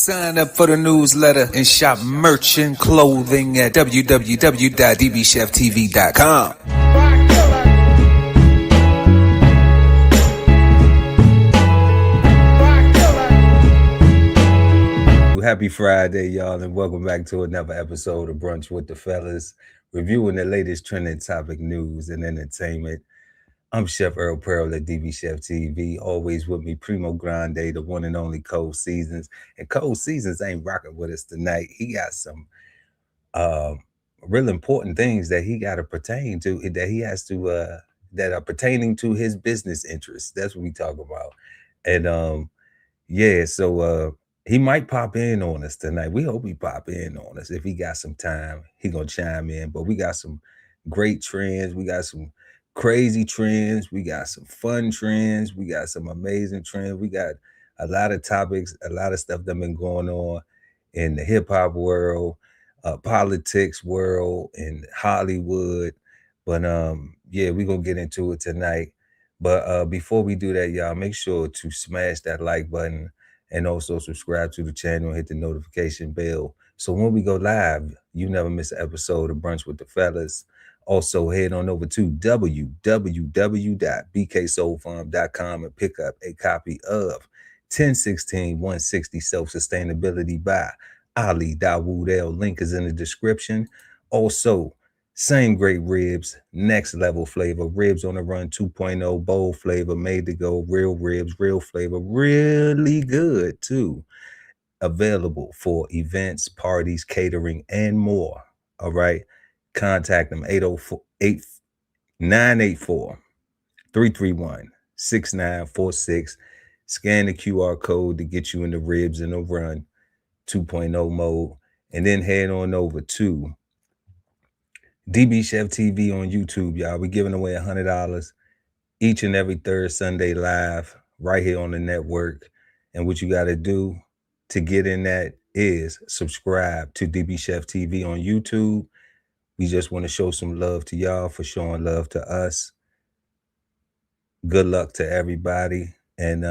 Sign up for the newsletter and shop merch and clothing at www.dbcheftv.com. Happy Friday, y'all, and welcome back to another episode of Brunch with the Fellas, reviewing the latest trending topic news and entertainment. I'm Chef Earl Pearl at DBCHEFTV. Always with me, Primo Grande, the one and only Cold Seasons. And Cold Seasons ain't rocking with us tonight. He got some real important things that he got to pertain to, that he has to, that are pertaining to his business interests. That's what we talk about. And so he might pop in on us tonight. We hope he pop in on us. If he got some time, he gonna chime in. But we got some great trends. We got some crazy trends. We got some fun trends. We got some amazing trends. We got a lot of topics, a lot of stuff that been going on in the hip hop world, politics world, and Hollywood. But we're gonna get into it tonight. But before we do that, y'all, make sure to smash that like button and also subscribe to the channel and hit the notification bell. So when we go live, you never miss an episode of Brunch with the Fellas. Also, head on over to www.bksoulfarm.com and pick up a copy of 1016-160 Self-Sustainability by Ali Dawood L. Link is in the description. Also, same great ribs, next level flavor, ribs on the run 2.0, bold flavor, made to go, real ribs, real flavor, really good too. Available for events, parties, catering, and more. All right. Contact them 804-984-331-6946. Scan the QR code to get you in the ribs in the run 2.0 mode. And then head on over to DBCHEFTV on YouTube, y'all. We're giving away $100 each and every third Sunday live right here on the network. And what you got to do to get in that is subscribe to DBCHEFTV on YouTube. We just want to show some love to y'all for showing love to us. Good luck to everybody. And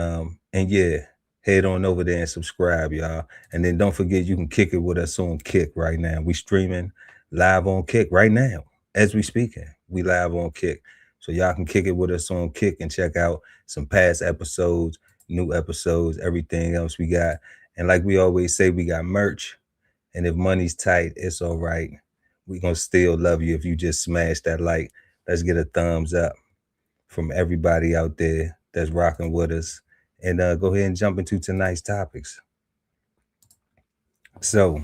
head on over there and subscribe, y'all. And then don't forget, you can kick it with us on Kick right now. We streaming live on Kick right now as we speaking. We live on Kick, so y'all can kick it with us on Kick and check out some past episodes, new episodes, everything else we got. And like we always say, we got merch, and if money's tight, it's all right. We gonna still love you if you just smash that like. Let's get a thumbs up from everybody out there that's rocking with us, and go ahead and jump into tonight's topics. So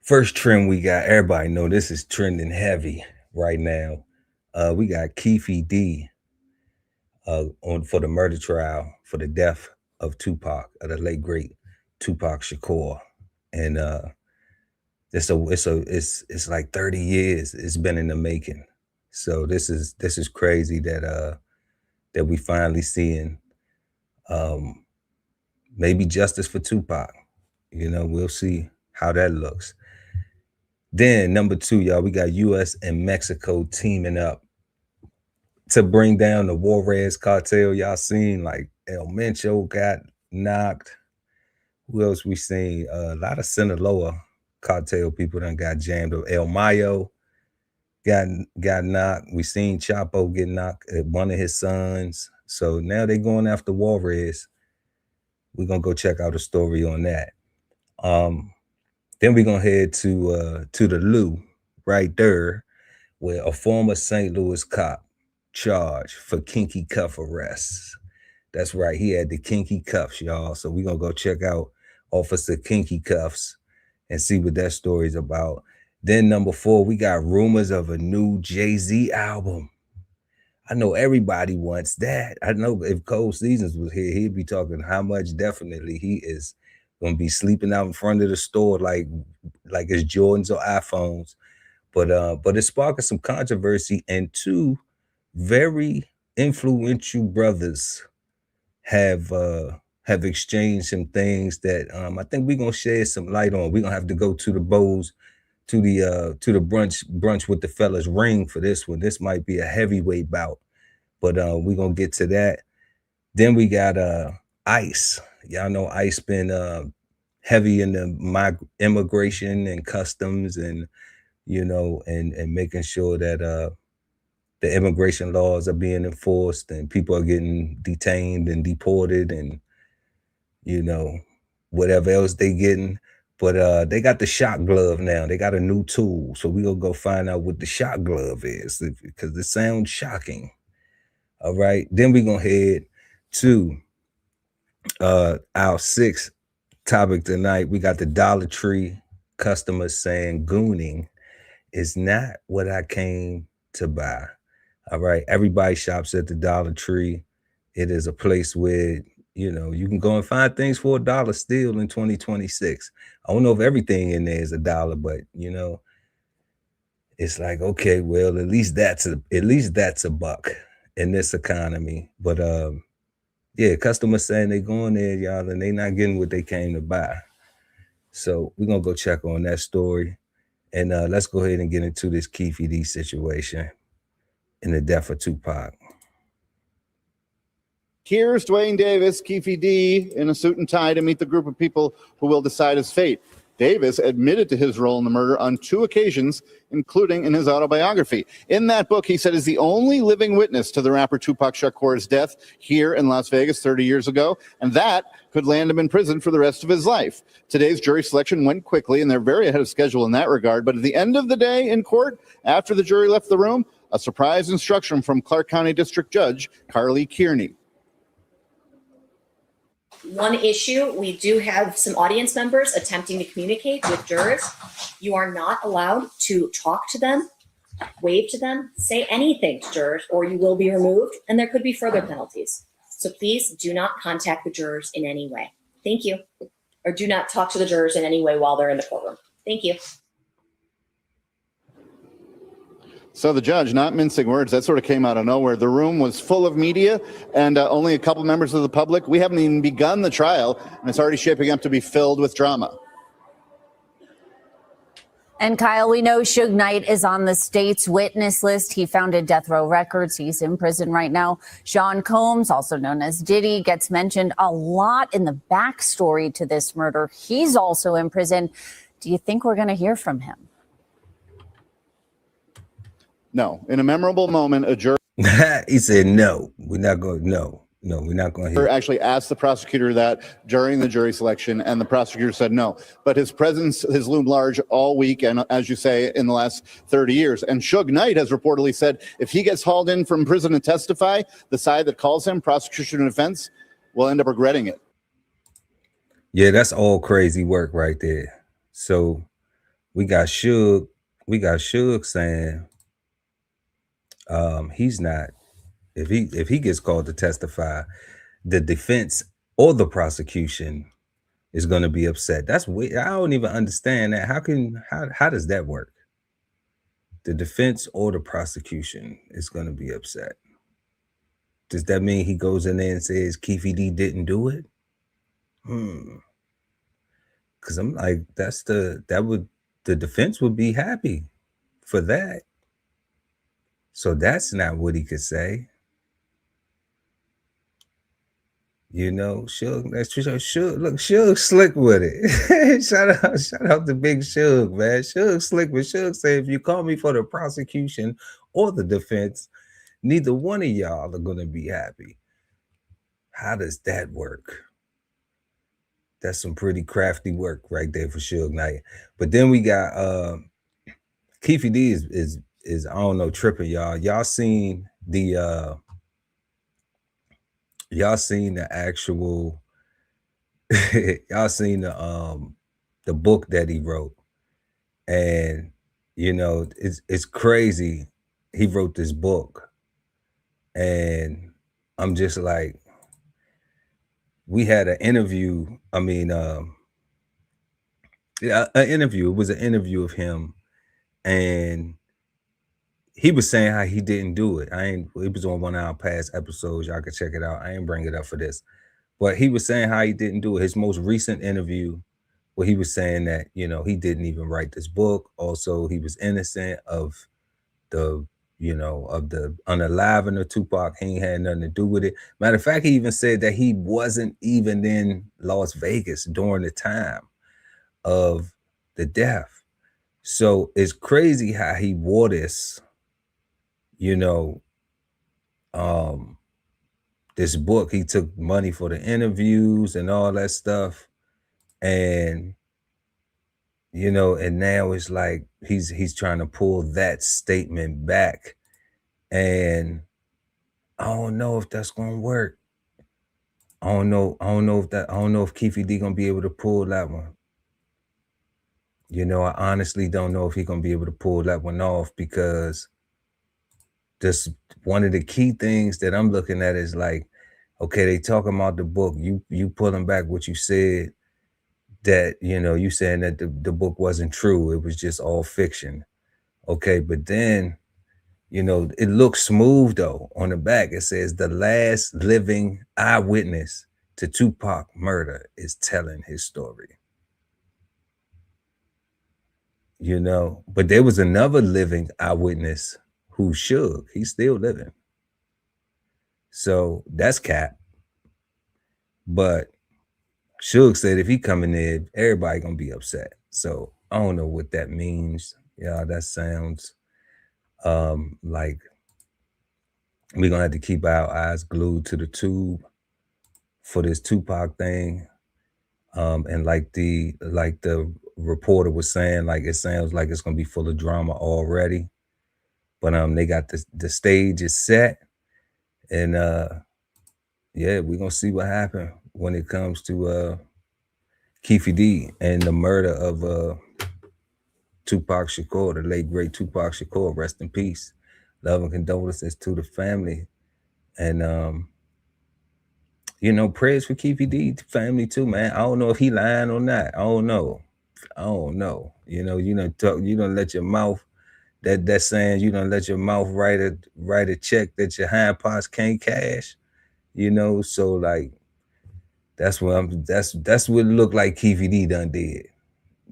first trend we got, everybody know this is trending heavy right now. We got Keffe D on for the murder trial for the death of Tupac, the late great Tupac Shakur. And it's like 30 years it's been in the making. So this is crazy that we finally seeing maybe justice for Tupac. You know, we'll see how that looks. Then number 2, y'all, we got U.S. and Mexico teaming up to bring down the Juarez Cartel. Y'all seen like El Mencho got knocked. Who else we seen? A lot of Sinaloa cartel people done got jammed up. El Mayo got knocked. We seen Chapo get knocked at one of his sons. So now they going after Juarez. We're gonna go check out a story on that. Then we're gonna head to the Lou right there, where a former St. Louis cop charged for kinky cuff arrests. That's right, he had the kinky cuffs, y'all. So we're gonna go check out Officer Kinky Cuffs and see what that story's about. Then number 4, we got rumors of a new Jay-Z album. I know everybody wants that. I know if Cold Seasons was here, he'd be talking how much definitely he is gonna be sleeping out in front of the store like it's Jordans or iPhones. But it's sparking some controversy, and 2 very influential brothers have exchanged some things that I think we're gonna shed some light on. We're gonna have to go to the Bows, to the brunch with the Fellas ring for this one. This might be a heavyweight bout, but we're gonna get to that. Then we got ICE. Y'all know ICE been heavy in the immigration and customs, and and making sure that the immigration laws are being enforced and people are getting detained and deported, and whatever else they getting. But they got the shot glove now. They got a new tool. So we gonna go find out what the shot glove is, because it sounds shocking. All right. Then we gonna head to our sixth topic tonight. We got the Dollar Tree customers saying gooning is not what I came to buy. All right. Everybody shops at the Dollar Tree. It is a place where you can go and find things for $1 still in 2026. I don't know if everything in there is $1, but it's like, okay, well, at least that's a buck in this economy. But yeah, customers saying they going there, y'all, and they not getting what they came to buy. So we're gonna go check on that story. And let's go ahead and get into this Keffe D situation and the death of Tupac. Here's Dwayne Davis, Keffe D, in a suit and tie to meet the group of people who will decide his fate. Davis admitted to his role in the murder on 2 occasions, including in his autobiography. In that book, he said he's the only living witness to the rapper Tupac Shakur's death here in Las Vegas 30 years ago, and that could land him in prison for the rest of his life. Today's jury selection went quickly, and they're very ahead of schedule in that regard. But at the end of the day in court, after the jury left the room, a surprise instruction from Clark County District Judge Carly Kearney. One issue, we do have some audience members attempting to communicate with jurors. You are not allowed to talk to them, wave to them, say anything to jurors, or you will be removed, and there could be further penalties. So please do not contact the jurors in any way. Thank you. Or do not talk to the jurors in any way while they're in the courtroom. Thank you. So the judge, not mincing words, that sort of came out of nowhere. The room was full of media and only a couple members of the public. We haven't even begun the trial, and it's already shaping up to be filled with drama. And Kyle, we know Suge Knight is on the state's witness list. He founded Death Row Records. He's in prison right now. Sean Combs, also known as Diddy, gets mentioned a lot in the backstory to this murder. He's also in prison. Do you think we're going to hear from him? No. In a memorable moment, a juror he said, no, we're not going to. No, we're not going to hear. Actually asked the prosecutor that during the jury selection, and the prosecutor said no. But his presence has loomed large all week, and as you say, in the last 30 years. And Suge Knight has reportedly said if he gets hauled in from prison to testify, the side that calls him, prosecution and defense, will end up regretting it. Yeah, that's all crazy work right there. So we got Suge saying he's not, if he gets called to testify, the defense or the prosecution is going to be upset. That's weird. I don't even understand that. How does that work? The defense or the prosecution is going to be upset. Does that mean he goes in there and says Keffe D didn't do it? Because I'm like, the defense would be happy for that. So that's not what he could say. Suge, that's true. Suge slick with it. shout out to Big Suge, man. Suge slick with Suge say, if you call me for the prosecution or the defense, neither one of y'all are gonna be happy. How does that work? That's some pretty crafty work right there for Suge Knight. But then we got Keffe D is I don't know, tripping, y'all. Y'all seen the actual y'all seen the book that he wrote. And it's crazy. He wrote this book, and I'm just like, we had an interview. An interview. It was an interview of him, and he was saying how he didn't do it. It was on one of our past episodes. Y'all can check it out. I ain't bring it up for this. But he was saying how he didn't do it. His most recent interview, where he was saying that, he didn't even write this book. Also, he was innocent of the you know, of the unaliving of Tupac. He ain't had nothing to do with it. Matter of fact, he even said that he wasn't even in Las Vegas during the time of the death. So it's crazy how he wore this, you know, this book. He took money for the interviews and all that stuff. And, you know, and now it's like he's trying to pull that statement back. And I don't know if that's gonna work. I don't know if Keffe D gonna be able to pull that one. You know, I honestly don't know if he's gonna be able to pull that one off, because just one of the key things that I'm looking at is like, okay, they talking about the book. You pulling back what you said, that, you know, you saying that the book wasn't true. It was just all fiction. Okay, but then, you know, it looks smooth though. On the back, it says the last living eyewitness to Tupac murder is telling his story. You know, but there was another living eyewitness who Suge. He's still living. So that's cap. But Suge said if he coming in, everybody gonna be upset. So I don't know what that means. Yeah, that sounds like we're gonna have to keep our eyes glued to the tube for this Tupac thing. And like the reporter was saying, like, it sounds like it's gonna be full of drama already. But they got the stage is set, and yeah, we're gonna see what happens when it comes to Keffe D and the murder of Tupac Shakur, the late great Tupac Shakur. Rest in peace. Love and condolences to the family. And you know, prayers for Keffe D family too, man. I don't know if he lying or not. I don't know. You know, you don't let your mouth, that saying, you don't let your mouth write a check that your hind parts can't cash. You know, so like that's what it looked like Keffe D done did,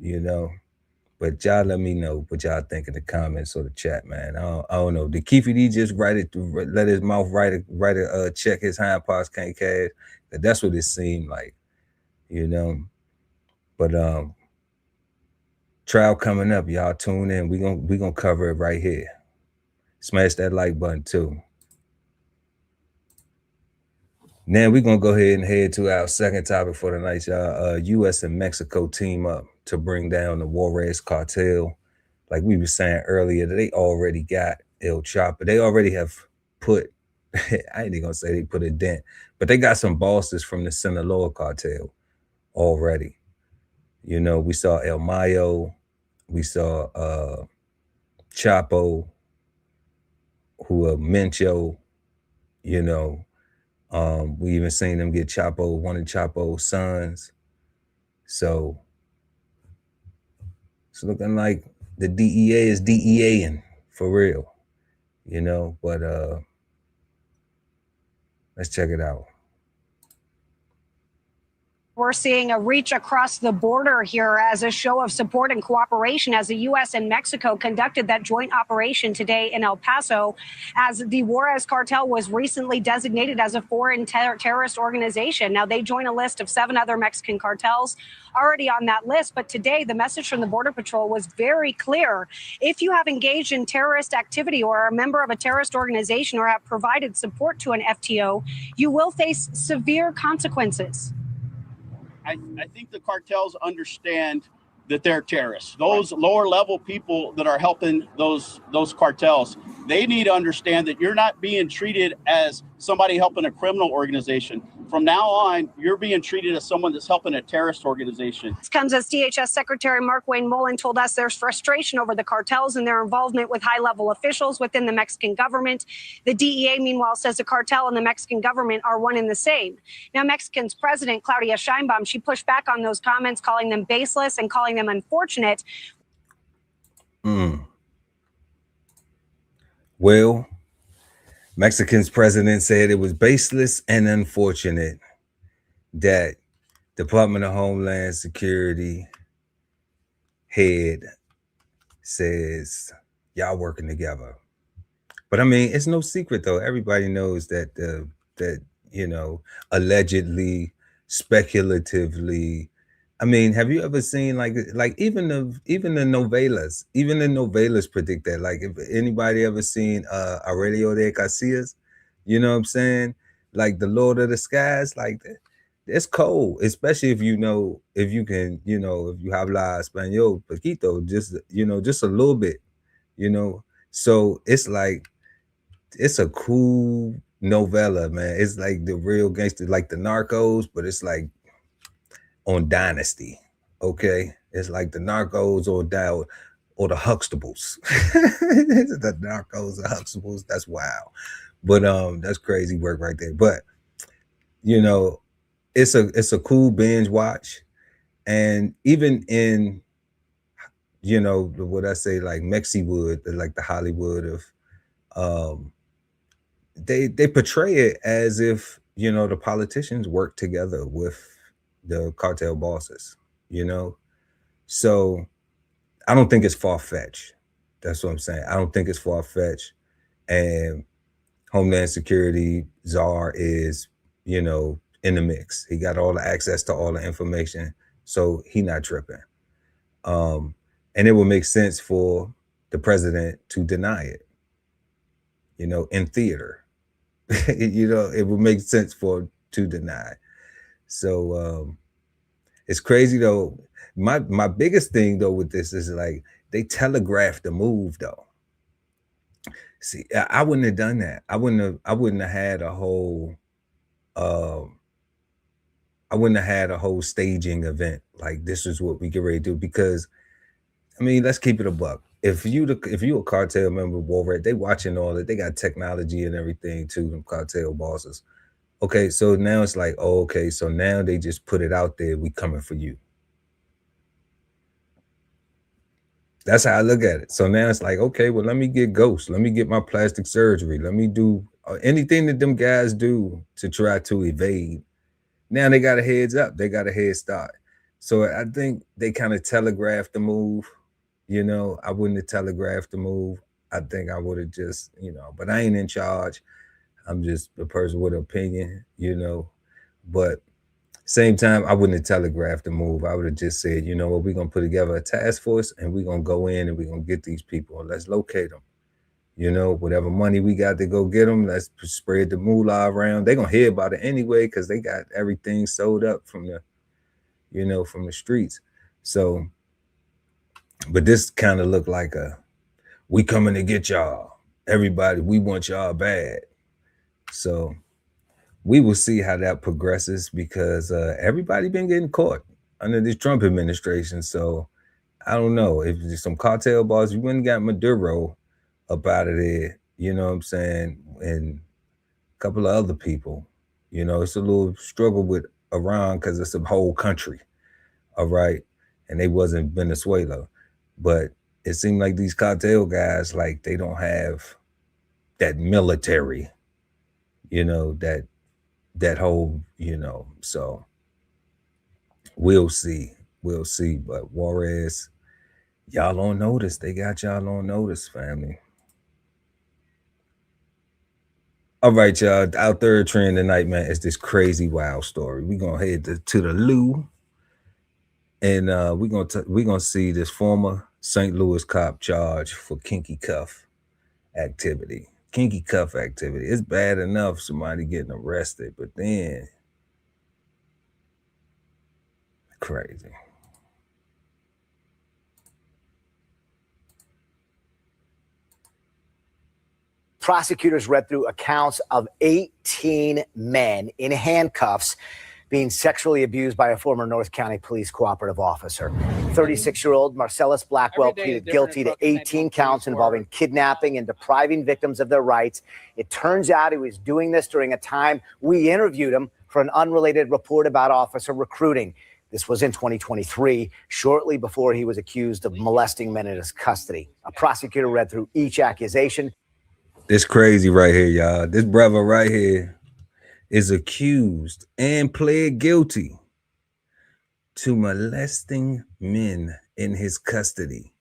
you know. But y'all let me know what y'all think in the comments or the chat, man. I don't know. Did Keffe D just let his mouth write a check his hind parts can't cash? That's what it seemed like, you know. But trial coming up, y'all tune in. We gonna cover it right here. Smash that like button too. Now we're gonna go ahead and head to our second topic for the night, y'all. U.S. and Mexico team up to bring down the Juarez Cartel. Like we were saying earlier, they already got El Chapo. They already have put, I ain't even gonna say they put a dent, but they got some bosses from the Sinaloa cartel already. You know, we saw El Mayo, we saw Chapo, Mencho, you know. We even seen them get one of Chapo's sons. So it's looking like the DEA is DEAing for real, you know. But let's check it out. We're seeing a reach across the border here as a show of support and cooperation as the U.S. and Mexico conducted that joint operation today in El Paso, as the Juarez Cartel was recently designated as a foreign terrorist organization. Now, they join a list of 7 other Mexican cartels already on that list. But today, the message from the Border Patrol was very clear. If you have engaged in terrorist activity or are a member of a terrorist organization or have provided support to an FTO, you will face severe consequences. I think the cartels understand that they're terrorists. Those lower level people that are helping those cartels, they need to understand that you're not being treated as somebody helping a criminal organization. From now on, you're being treated as someone that's helping a terrorist organization. This comes as DHS Secretary Mark Wayne Mullen told us there's frustration over the cartels and their involvement with high-level officials within the Mexican government. The DEA, meanwhile, says the cartel and the Mexican government are one and the same. Now, Mexican's President Claudia Sheinbaum, she pushed back on those comments, calling them baseless and calling them unfortunate. Well, Mexican's president said it was baseless and unfortunate that Department of Homeland Security head says y'all working together. But I mean, it's no secret though. Everybody knows that that allegedly, speculatively. I mean, have you ever seen like even the novelas predict that. Like, if anybody ever seen Aurelio de Casillas, you know what I'm saying? Like the Lord of the Skies, like it's cold, especially if you can, if you habla español poquito, just just a little bit, So it's like it's a cool novella, man. It's like the real gangster, like the Narcos, but it's like on Dynasty. Okay, it's like the Narcos or the Huxtables. The Narcos or Huxtables. That's wild, but that's crazy work right there. But it's a cool binge watch, and even in what I say, like Mexiwood, like the Hollywood of they portray it as if the politicians work together with the cartel bosses, so I don't think it's far-fetched. That's what I'm saying. I don't think it's far-fetched. And Homeland Security czar is in the mix. He got all the access to all the information, so he not tripping. And it would make sense for the president to deny it, in theater. It would make sense to deny. So it's crazy though. My biggest thing though with this is like they telegraphed the move though. See, I wouldn't have done that. I wouldn't have had a whole staging event like this is what we get ready to do, because I mean, let's keep it a buck. If you a cartel member, Warred, they watching all that. They got technology and everything too, them cartel bosses. Okay, so now it's like, oh, okay, so now they just put it out there. We coming for you. That's how I look at it. So now it's like, okay, well, let me get Ghost. Let me get my plastic surgery. Let me do anything that them guys do to try to evade. Now they got a heads up. They got a head start. So I think they kind of telegraphed the move. I wouldn't have telegraphed the move. I think I would have just, but I ain't in charge. I'm just a person with an opinion, but same time, I wouldn't have telegraphed the move. I would have just said, you know what, we're going to put together a task force and we're going to go in and we're going to get these people and let's locate them. Whatever money we got to go get them, let's spread the moolah around. They're going to hear about it anyway because they got everything sold up from the streets. So, but this kind of looked like we coming to get y'all. Everybody, we want y'all bad. So we will see how that progresses because everybody been getting caught under this Trump administration. So I don't know if there's some cartel boss, you wouldn't got Maduro up out of there, you know what I'm saying? And a couple of other people, it's a little struggle with Iran because it's a whole country. All right. And they wasn't Venezuela, but it seemed like these cartel guys, like they don't have that military, that whole, so we'll see. But Juarez, y'all on notice. They got y'all on notice, family. All right, y'all. Our third trend tonight, man, is this crazy wild story. We're gonna head to the loo, and we're gonna see this former St. Louis cop charged for kinky cuff activity. Kinky cuff activity. It's bad enough somebody getting arrested, but then crazy. Prosecutors read through accounts of 18 men in handcuffs being sexually abused by a former North County Police cooperative officer. 36-year-old Marcellus Blackwell pleaded guilty to 18 counts involving kidnapping and depriving victims of their rights. It turns out he was doing this during a time we interviewed him for an unrelated report about officer recruiting. This was in 2023, shortly before he was accused of molesting men in his custody. A prosecutor read through each accusation. This crazy right here, y'all. This brother right here is accused and pled guilty to molesting men in his custody.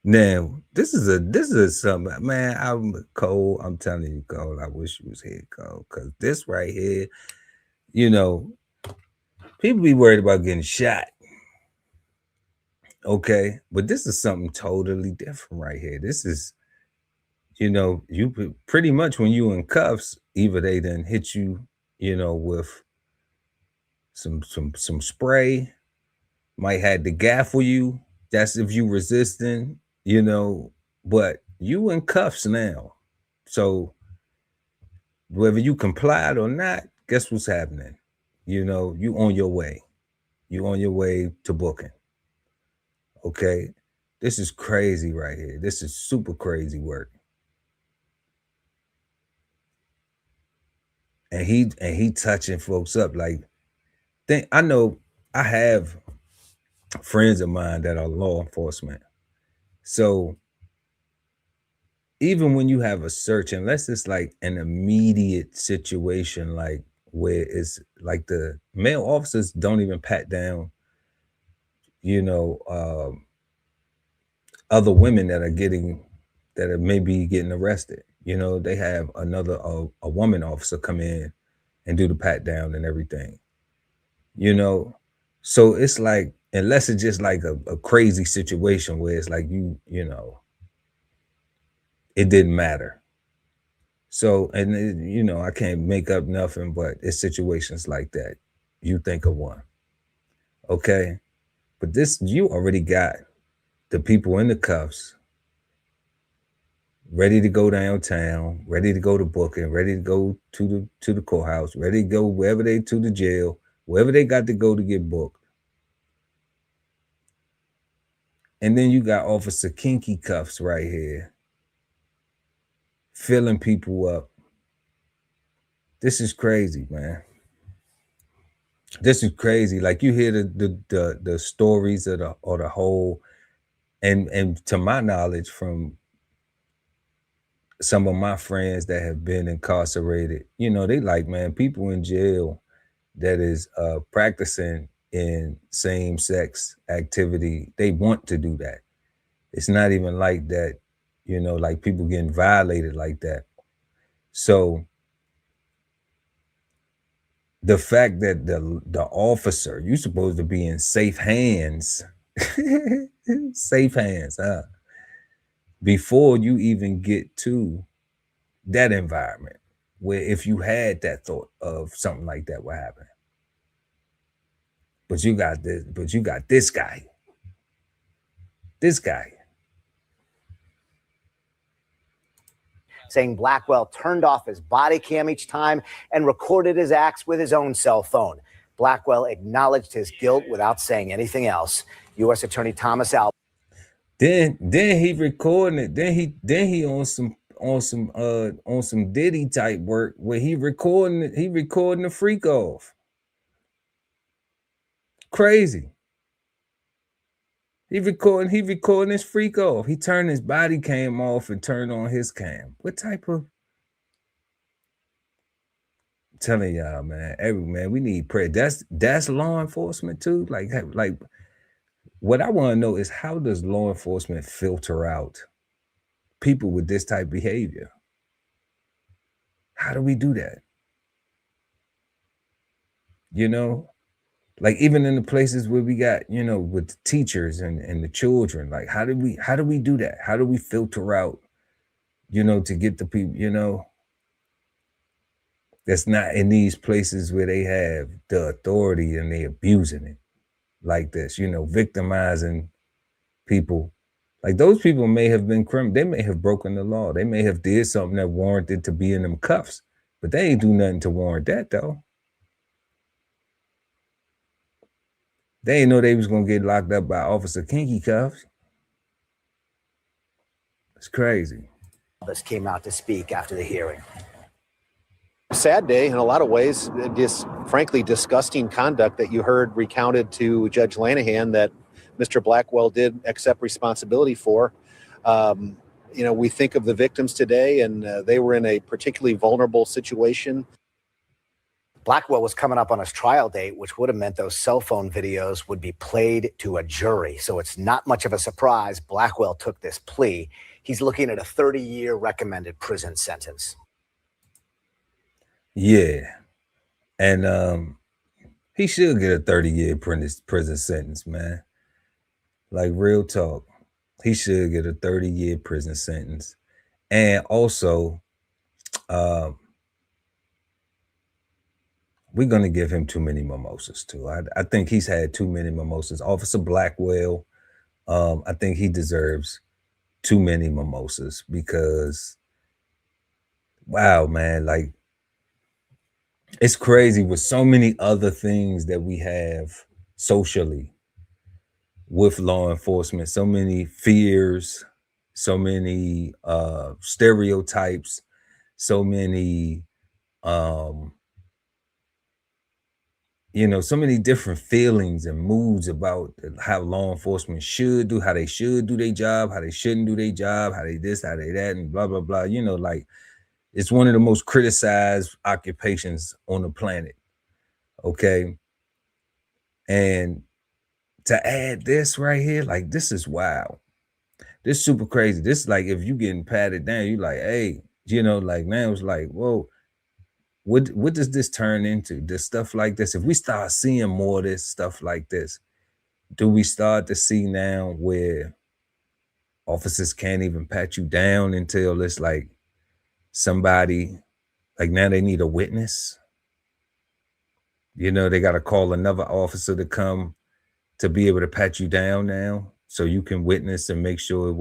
Now, this is something, man. I'm Cole. I'm telling you, Cole. I wish you was here, Cole, because this right here, you know, people be worried about getting shot. Okay, but this is something totally different right here. This is, you know, you pretty much when you in cuffs, either they then hit you, you know, with some spray, might had to gaffle you. That's if you resisting, you know, but you in cuffs now. So whether you complied or not, guess what's happening? You know, you on your way. You on your way to booking. Okay. This is crazy right here. This is super crazy work. And he touching folks up. Like, I know I have friends of mine that are law enforcement. So even when you have a search, unless it's like an immediate situation, like where it's like the male officers don't even pat down, you know, other women that are maybe getting arrested. You know, they have a woman officer come in and do the pat down and everything, you know. So it's like, unless it's just like a crazy situation where it's like you know, it didn't matter. So, and you know, I can't make up nothing, but it's situations like that. You think of one. Okay. But this, you already got the people in the cuffs ready to go downtown, ready to go to booking, ready to go to the courthouse, ready to go wherever they to the jail, wherever they got to go to get booked. And then you got Officer Kinky Cuffs right here, filling people up. This is crazy, man. This is crazy. Like, you hear the stories of the whole, and to my knowledge, from some of my friends that have been incarcerated, you know, they like, man, people in jail that is practicing in same-sex activity, they want to do that. It's not even like that, you know, like people getting violated like that. So the fact that the officer, you're supposed to be in safe hands, safe hands, huh? Before you even get to that environment, where if you had that thought of something like that would happen. But you got this guy. This guy. Saying Blackwell turned off his body cam each time and recorded his acts with his own cell phone. Blackwell acknowledged his guilt without saying anything else. U.S. Attorney Thomas Alva. Then he recording it. Then he on some Diddy type work where he recording the freak off. Crazy. He recording his freak off. He turned his body cam off and turned on his cam. What type of? I'm telling y'all, man, we need prayer. That's law enforcement too. Like what I want to know is, how does law enforcement filter out people with this type of behavior? How do we do that? You know? Like, even in the places where we got, you know, with the teachers and the children, like, how do we do that? How do we filter out, you know, to get the people, you know, that's not in these places where they have the authority and they abusing it like this, you know, victimizing people. Like, those people may have been criminal. They may have broken the law. They may have did something that warranted to be in them cuffs, but they ain't do nothing to warrant that, though. They didn't know they was gonna get locked up by Officer Kinky Cuffs. It's crazy. This came out to speak after the hearing. Sad day in a lot of ways. Just frankly disgusting conduct that you heard recounted to Judge Lanahan that Mr. Blackwell did accept responsibility for. You know, we think of the victims today, and they were in a particularly vulnerable situation. Blackwell was coming up on his trial date, which would have meant those cell phone videos would be played to a jury. So it's not much of a surprise Blackwell took this plea. He's looking at a 30-year recommended prison sentence. Yeah. And he should get a 30-year prison sentence, man. Like, real talk. He should get a 30-year prison sentence. And also, we're going to give him too many mimosas, too. I think he's had too many mimosas. Officer Blackwell, I think he deserves too many mimosas because, wow, man, like, it's crazy with so many other things that we have socially with law enforcement, so many fears, so many stereotypes, so many so many different feelings and moods about how law enforcement should do, how they should do their job, how they shouldn't do their job, how they this, how they that, and blah, blah, blah. Like, it's one of the most criticized occupations on the planet. Okay. And to add this right here, like, this is wild. This is super crazy. This is like, if you getting patted down, you like, hey, like, now it's like, whoa. What does this turn into? This stuff like this. If we start seeing more of this stuff like this, do we start to see now where officers can't even pat you down until it's like somebody, like, now they need a witness? They got to call another officer to come to be able to pat you down now so you can witness and make sure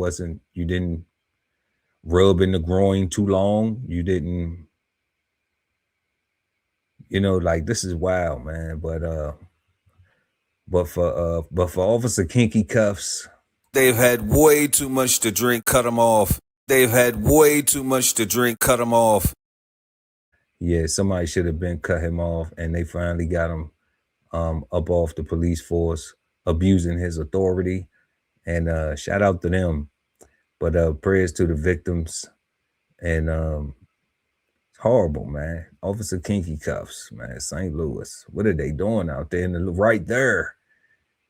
you didn't rub in the groin too long. You didn't. Like, this is wild, man. But for Officer Kinky Cuffs, They've had way too much to drink, cut them off. They've had way too much to drink, cut them off. Yeah, somebody should have been cut him off, and they finally got him up off the police force, abusing his authority. And shout out to them. But prayers to the victims. And it's horrible, man. Officer Kinky Cuffs, man, St. Louis. What are they doing out there? Right there.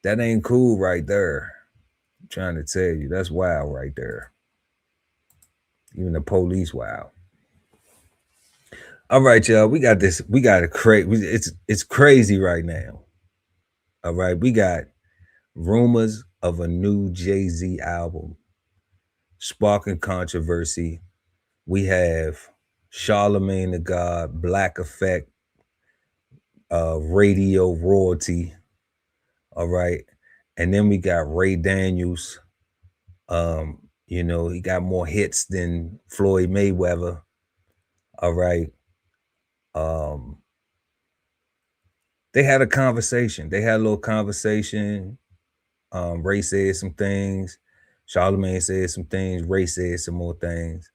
That ain't cool right there. I'm trying to tell you, that's wild right there. Even the police, wild. All right, y'all. We got this. We got it's crazy right now. All right. We got rumors of a new Jay-Z album sparking controversy. We have Charlemagne the God, Black Effect, Radio Royalty. All right. And then we got Ray Daniels. He got more hits than Floyd Mayweather. All right. They had a conversation. They had a little conversation. Ray said some things. Charlemagne said some things. Ray said some more things.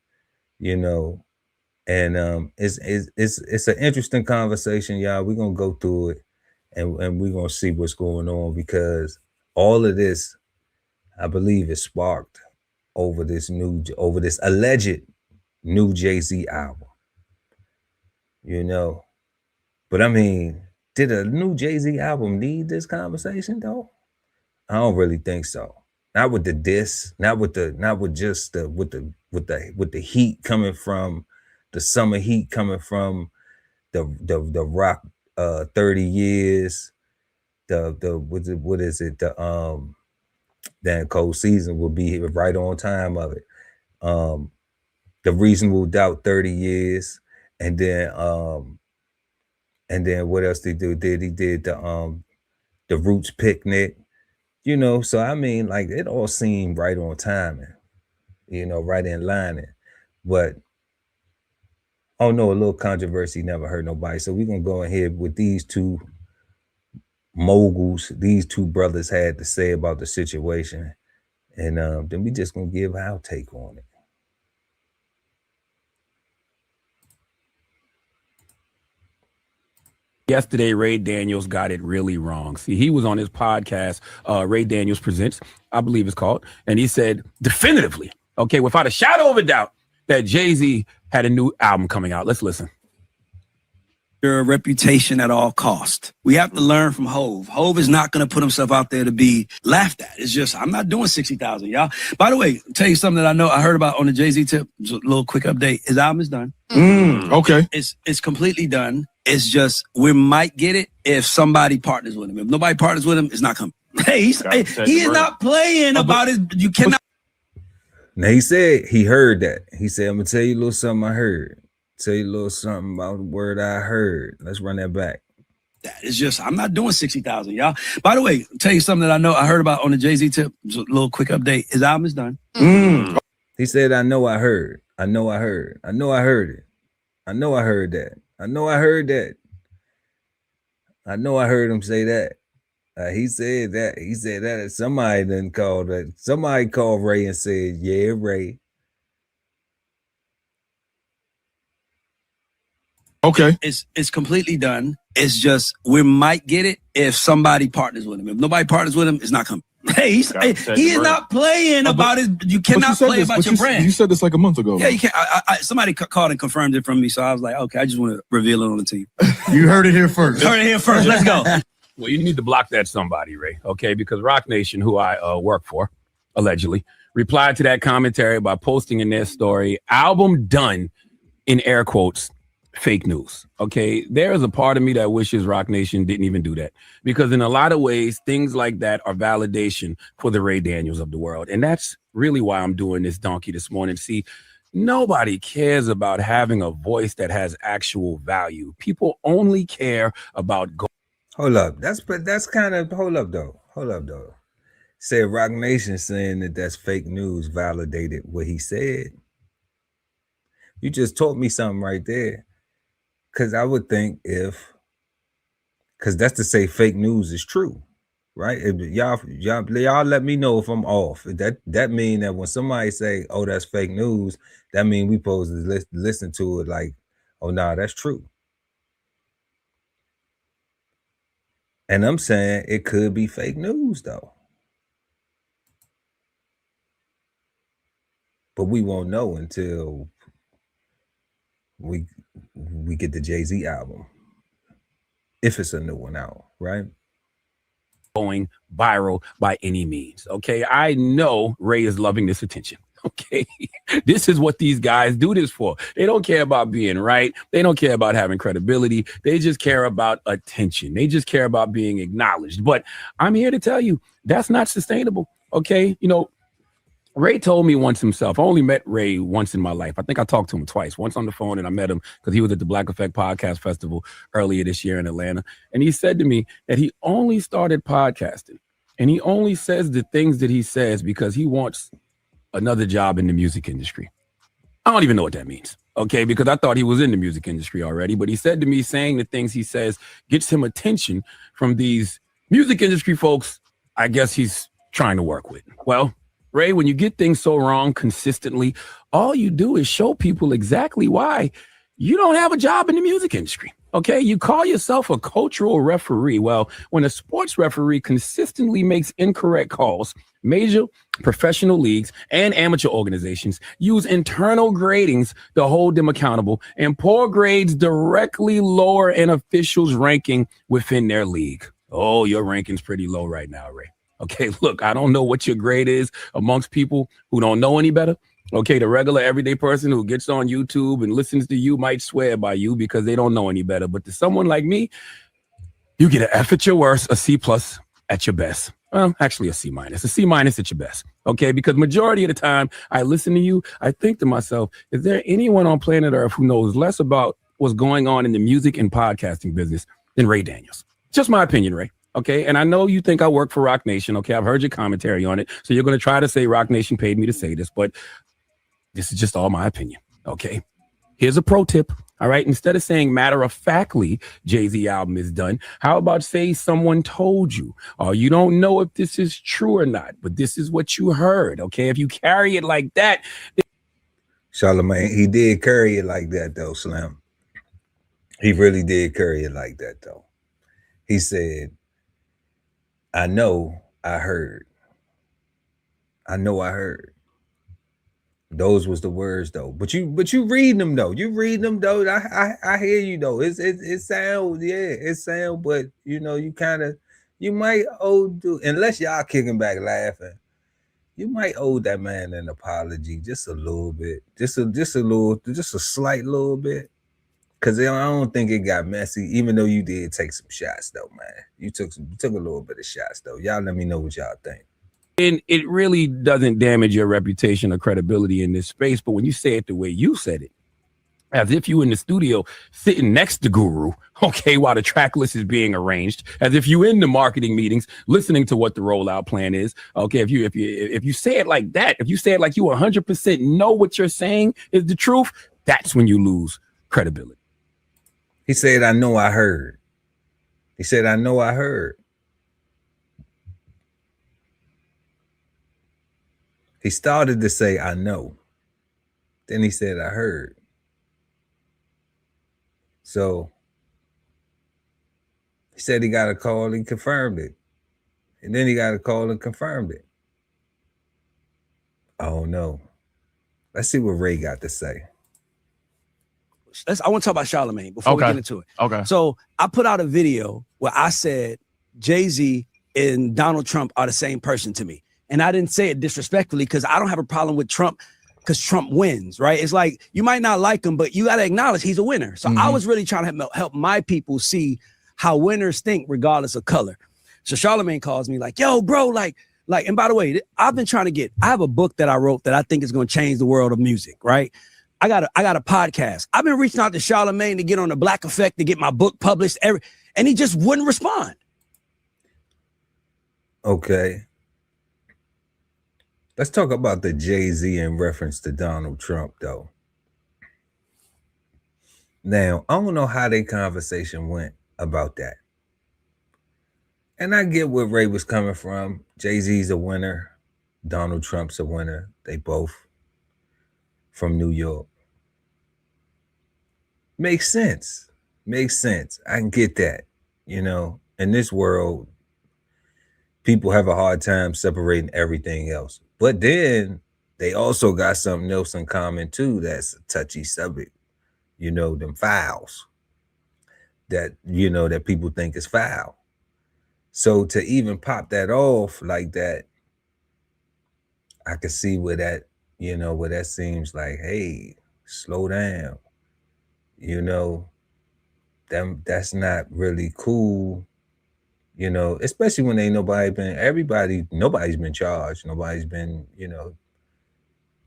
And it's an interesting conversation, y'all. We're gonna go through it, and we're gonna see what's going on, because all of this, I believe, is sparked over this alleged new Jay-Z album. But I mean, did a new Jay-Z album need this conversation though? I don't really think so. Not with the diss, not with the heat coming from the summer heat coming from the rock 30 years, what is it? Then Cold Season will be right on time of it. The Reasonable Doubt 30 years, and then what else did he do? He did the Roots Picnic, so I mean, like, it all seemed right on timing, right in line. But oh no, a little controversy never hurt nobody. So we're gonna go ahead with these two moguls, these two brothers had to say about the situation, and then we just gonna give our take on it. Yesterday, Ray Daniels got it really wrong. See, he was on his podcast, Ray Daniels Presents, I believe it's called, and he said definitively, okay, without a shadow of a doubt, that Jay-Z had a new album coming out. Let's listen. Their reputation at all cost. We have to learn from Hove. Hove is not going to put himself out there to be laughed at. It's just, I'm not doing 60,000, y'all. By the way, tell you something that I know I heard about on the Jay-Z tip. Just a little quick update. His album is done. Okay. It's completely done. It's just, we might get it if somebody partners with him. If nobody partners with him, it's not coming. Hey, he is not playing about his, you cannot. Now he said he heard that. He said, I'm gonna tell you a little something I heard. Tell you a little something about the word I heard. Let's run that back. It's just, I'm not doing 60,000, y'all. By the way, tell you something that I know I heard about on the Jay-Z tip. Just a little quick update. His album is done. He said, I know I heard. I know I heard. I know I heard it. I know I heard that. I know I heard that. I know I heard him say that. He said that. He said that. Somebody then called that. Somebody called Ray and said, yeah, Ray. Okay. It's completely done. It's just, we might get it if somebody partners with him. If nobody partners with him, it's not coming. Hey, he is not playing about his, you cannot play about your brand. You said this like a month ago. Yeah, you can't. Somebody called and confirmed it from me, so I was like, okay, I just want to reveal it on the team. You heard it here first. Heard it here first. Let's go. Well, you need to block that somebody, Ray, okay? Because Rock Nation, who I work for, allegedly, replied to that commentary by posting in their story, album done, in air quotes, fake news, okay? There is a part of me that wishes Rock Nation didn't even do that, because in a lot of ways, things like that are validation for the Ray Daniels of the world. And that's really why I'm doing this donkey this morning. See, nobody cares about having a voice that has actual value. People only care about Hold up. That's kind of, hold up though. Said Rock Nation saying that that's fake news validated what he said. You just taught me something right there. Because I would think because that's to say fake news is true, right? If y'all let me know if I'm off. That mean that when somebody say, oh, that's fake news, that mean we supposed to listen to it like, oh, nah, that's true. And I'm saying it could be fake news though. But we won't know until we get the Jay-Z album, if it's a new one out, right? going viral by any means, okay? I know Ray is loving this attention, okay? This is what these guys do this for. They don't care about being right. They don't care about having credibility. They just care about attention. They just care about being acknowledged. But I'm here to tell you, that's not sustainable, okay? You know, Ray told me once himself. I only met Ray once in my life. I think I talked to him twice, once on the phone, and I met him because he was at the Black Effect Podcast Festival earlier this year in Atlanta. And he said to me that he only started podcasting and he only says the things that he says because he wants another job in the music industry. I don't even know what that means, okay, because I thought he was in the music industry already. But he said to me, saying the things he says gets him attention from these music industry folks I guess he's trying to work with. Well, Ray, when you get things so wrong consistently, all you do is show people exactly why you don't have a job in the music industry. Okay, you call yourself a cultural referee. Well, when a sports referee consistently makes incorrect calls, major professional leagues and amateur organizations use internal gradings to hold them accountable, and poor grades directly lower an official's ranking within their league. Oh, your ranking's pretty low right now, Ray. Okay, look, I don't know what your grade is amongst people who don't know any better. Okay, the regular everyday person who gets on YouTube and listens to you might swear by you because they don't know any better. But to someone like me, you get an F at your worst, a C plus at your best. Well, actually a C minus, at your best. Okay, because majority of the time I listen to you, I think to myself, is there anyone on planet Earth who knows less about what's going on in the music and podcasting business than Ray Daniels? Just my opinion, Ray. Okay, and I know you think I work for Rock Nation. Okay, I've heard your commentary on it. So you're going to try to say Rock Nation paid me to say this, but this is just all my opinion. Okay, here's a pro tip. All right, instead of saying matter-of-factly Jay-Z album is done, how about say someone told you, or you don't know if this is true or not, but this is what you heard. Okay, if you carry it like that. Charlamagne, he did carry it like that though, Slim. He really did carry it like that though. He said, I know I heard. I know I heard. Those was the words though. But you reading them though. You reading them though. I hear you though. It sound, yeah, it sound, but you know, you might owe, unless y'all kicking back laughing, you might owe that man an apology just a little bit. Just a slight little bit. Cause I don't think it got messy, even though you did take some shots though, man. You took a little bit of shots though. Y'all let me know what y'all think. And it really doesn't damage your reputation or credibility in this space. But when you say it the way you said it, as if you in the studio sitting next to Guru, okay, while the track list is being arranged, as if you in the marketing meetings listening to what the rollout plan is, okay, if you say it like that, if you say it like you 100% know what you're saying is the truth, that's when you lose credibility. He said, I know I heard. He said, I know I heard. He started to say, I know. Then he said, I heard. So he said he got a call and confirmed it. And then he got a call and confirmed it. Oh no. Let's see what Ray got to say. I want to talk about Charlamagne before we get into it. Okay. So I put out a video where I said Jay-Z and Donald Trump are the same person to me. And I didn't say it disrespectfully because I don't have a problem with Trump because Trump wins, right? It's like you might not like him, but you got to acknowledge he's a winner. So I was really trying to help my people see how winners think regardless of color. So Charlamagne calls me like, yo, bro, like, and by the way, I have a book that I wrote that I think is going to change the world of music, right? I got a podcast. I've been reaching out to Charlamagne to get on the Black Effect to get my book published, and he just wouldn't respond. Okay. Let's talk about the Jay-Z in reference to Donald Trump, though. Now, I don't know how their conversation went about that. And I get where Ray was coming from. Jay-Z's a winner. Donald Trump's a winner. They both from New York. Makes sense. Makes sense. I can get that. You know, in this world, people have a hard time separating everything else. But then they also got something else in common too. That's a touchy subject. You know, them fouls that, you know, that people think is foul. So to even pop that off like that, I can see where that, you know, where that seems like, hey, slow down. You know, that's not really cool. You know, especially when ain't nobody's been charged. Nobody's been, you know.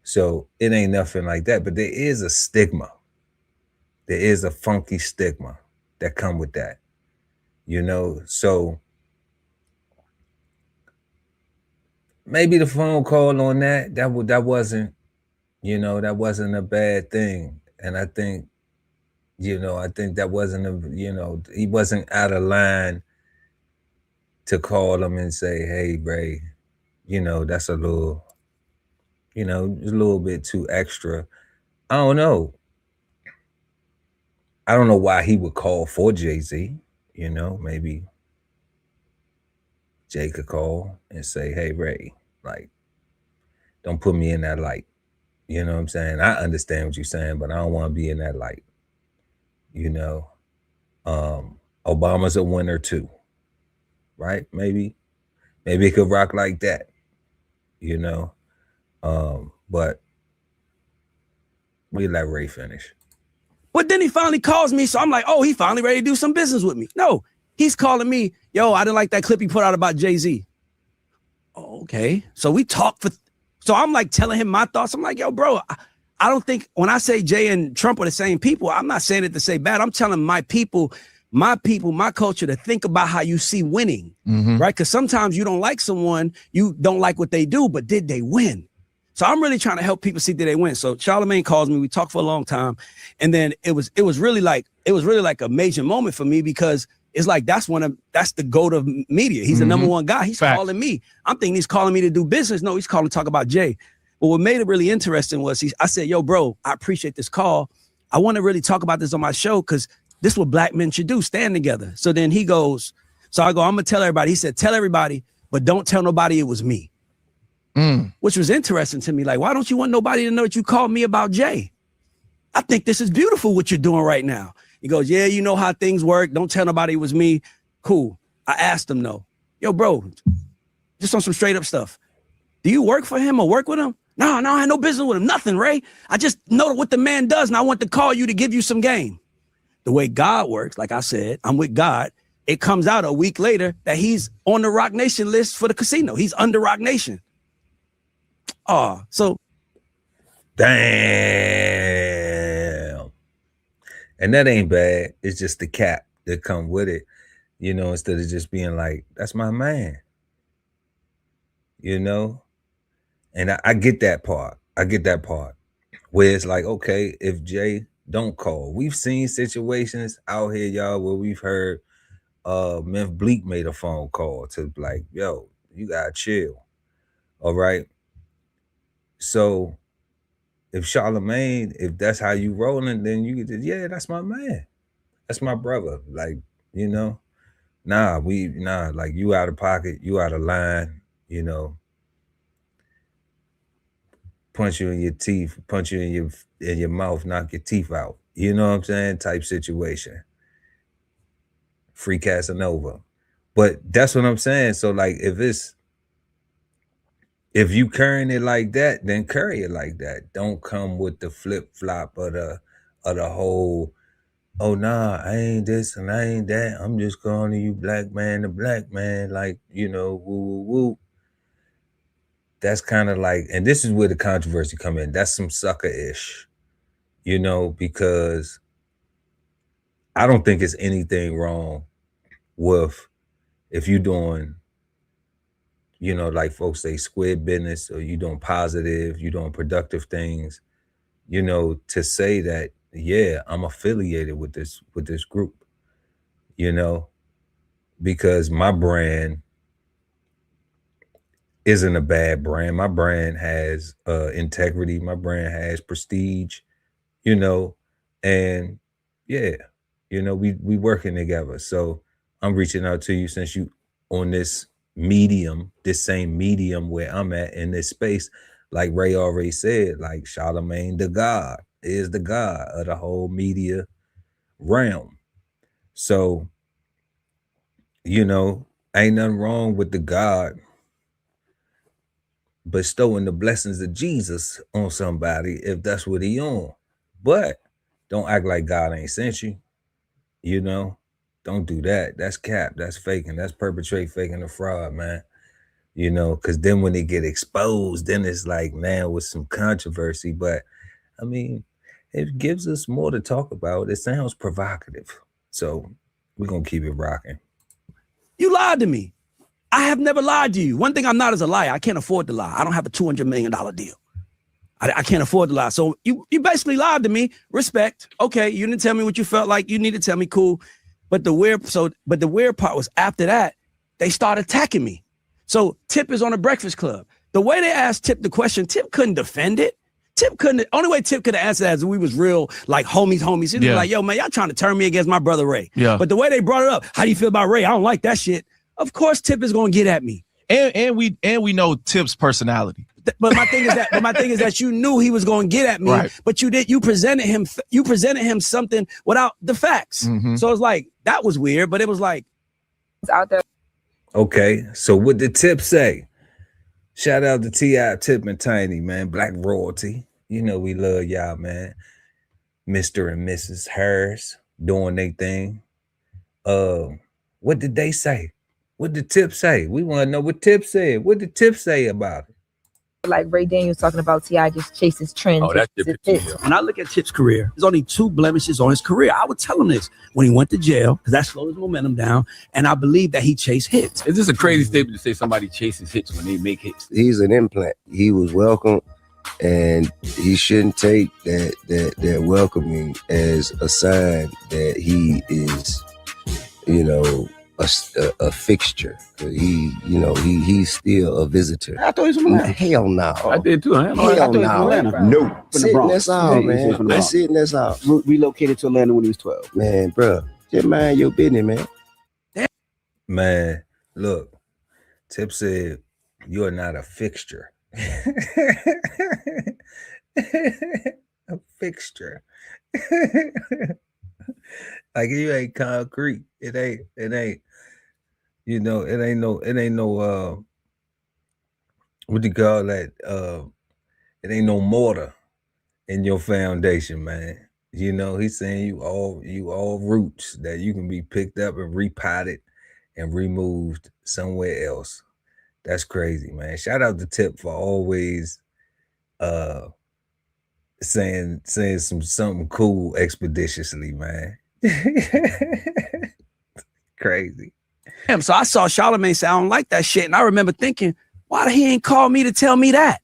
So it ain't nothing like that. But there is a stigma. There is a funky stigma that come with that. You know, so maybe the phone call on that wasn't, you know, that wasn't a bad thing. And I think, you know, that wasn't you know, he wasn't out of line to call him and say, hey, Ray, you know, that's a little, you know, it's a little bit too extra. I don't know. I don't know why he would call for Jay-Z. You know, maybe Jay could call and say, hey, Ray, like, don't put me in that light. You know what I'm saying? I understand what you're saying, but I don't want to be in that light. You know, Obama's a winner too, right? Maybe it could rock like that, you know. But we let Ray finish. But then he finally calls me, so I'm like, oh, he finally ready to do some business with me. No, he's calling me, yo, I didn't like that clip he put out about Jay-Z. Oh, okay, so we talked so I'm like telling him my thoughts. I'm like, yo, bro, I don't think when I say Jay and Trump are the same people, I'm not saying it to say bad. I'm telling my people, my culture to think about how you see winning, right? Because sometimes you don't like someone, you don't like what they do, but did they win? So I'm really trying to help people see that they win. So Charlamagne calls me, we talked for a long time. And then it was really like a major moment for me because it's like, that's the GOAT of media. He's the number one guy. He's calling me. I'm thinking he's calling me to do business. No, he's calling to talk about Jay. But what made it really interesting was I said, yo, bro, I appreciate this call. I want to really talk about this on my show because this is what black men should do, stand together. So then he goes, so I go, I'm going to tell everybody. He said, tell everybody, but don't tell nobody it was me. which was interesting to me. Like, why don't you want nobody to know that you called me about Jay? I think this is beautiful what you're doing right now. He goes, yeah, you know how things work. Don't tell nobody it was me. Cool. I asked him though, yo, bro, just on some straight up stuff. Do you work for him or work with him? No, I had no business with him. Nothing, Ray. I just know what the man does, and I want to call you to give you some game. The way God works, like I said, I'm with God. It comes out a week later that he's on the Rock Nation list for the casino. He's under Rock Nation. Oh, so. Damn. And that ain't bad. It's just the cap that come with it, you know, instead of just being like, that's my man. You know? And I get that part. I get that part. Where it's like, okay, if Jay don't call. We've seen situations out here, y'all, where we've heard Memph Bleak made a phone call to like, yo, you gotta chill. All right. So if Charlemagne, if that's how you rolling, then you get, yeah, that's my man. That's my brother. Like, you know, like you out of pocket, you out of line, you know. Punch you in your teeth, punch you in your mouth, knock your teeth out. You know what I'm saying? Type situation. Free Casanova. But that's what I'm saying. So like if you carrying it like that, then carry it like that. Don't come with the flip-flop of the whole, oh nah, I ain't this and I ain't that. I'm just calling you black man to black man, like, you know, woo woo woo. That's kind of like, and this is where the controversy come in. That's some sucker-ish, you know, because I don't think it's anything wrong with if you're doing, you know, like folks say square business, or you doing positive, you doing productive things, you know, to say that, yeah, I'm affiliated with this group, you know, because my brand isn't a bad brand. My brand has integrity. My brand has prestige, you know, and yeah, you know, we working together. So I'm reaching out to you since you on this medium, this same medium where I'm at in this space. Like Ray already said, like Charlemagne the God is the God of the whole media realm. So, you know, ain't nothing wrong with the God bestowing the blessings of Jesus on somebody if that's what he on. But don't act like God ain't sent you. You know, don't do that. That's cap. That's faking. That's perpetrate faking a fraud, man. You know, because then when they get exposed, then it's like, man, with some controversy. But I mean, it gives us more to talk about. It sounds provocative. So we're going to keep it rocking. You lied to me. I have never lied to you. One thing I'm not is a liar. I can't afford to lie. I don't have a $200 million deal. I can't afford to lie. So you basically lied to me. Respect. Okay, you didn't tell me what you felt like. You need to tell me, cool. But the weird part was after that, they started attacking me. So Tip is on the Breakfast Club. The way they asked Tip the question, Tip couldn't defend it. Only way Tip could have answered that is we was real, like homies. He was like, yo, man, y'all trying to turn me against my brother Ray. Yeah. But the way they brought it up, how do you feel about Ray? I don't like that shit. Of course, Tip is going to get at me. And we know Tip's personality. But my thing is that you knew he was going to get at me, right. But you presented him something without the facts. Mm-hmm. So it's like, that was weird, but it was like, it's out there. Okay, so what did Tip say? Shout out to T.I., Tip, and Tiny, man. Black royalty. You know we love y'all, man. Mr. and Mrs. Harris doing their thing. What did they say? What did Tip say? We want to know what Tip said. What did Tip say about it? Like Ray Daniels talking about T.I. just chases trends. Oh, that's different. When I look at Tip's career, there's only 2 blemishes on his career. I would tell him this when he went to jail, because that slowed his momentum down, and I believe that he chased hits. Is this a crazy statement to say somebody chases hits when they make hits? He's an implant. He was welcome, and he shouldn't take that welcoming as a sign that he is, you know, a fixture. He's still a visitor. I thought he was from Atlanta. Hell no. I did too. Hell no. No. Sitting us out, man. Sitting us out. Relocated to Atlanta when he was 12. Man, bro, just mind your business, man. Man, look, Tip said, you're not a fixture. A fixture. Like you ain't concrete. It ain't, you know, it ain't no what do you call that? It ain't no mortar in your foundation, man. You know, he's saying you all roots that you can be picked up and repotted and removed somewhere else. That's crazy, man. Shout out to Tip for always saying something cool expeditiously, man. Crazy. Damn, so I saw Charlamagne say I don't like that shit, and I remember thinking, why he ain't call me to tell me that?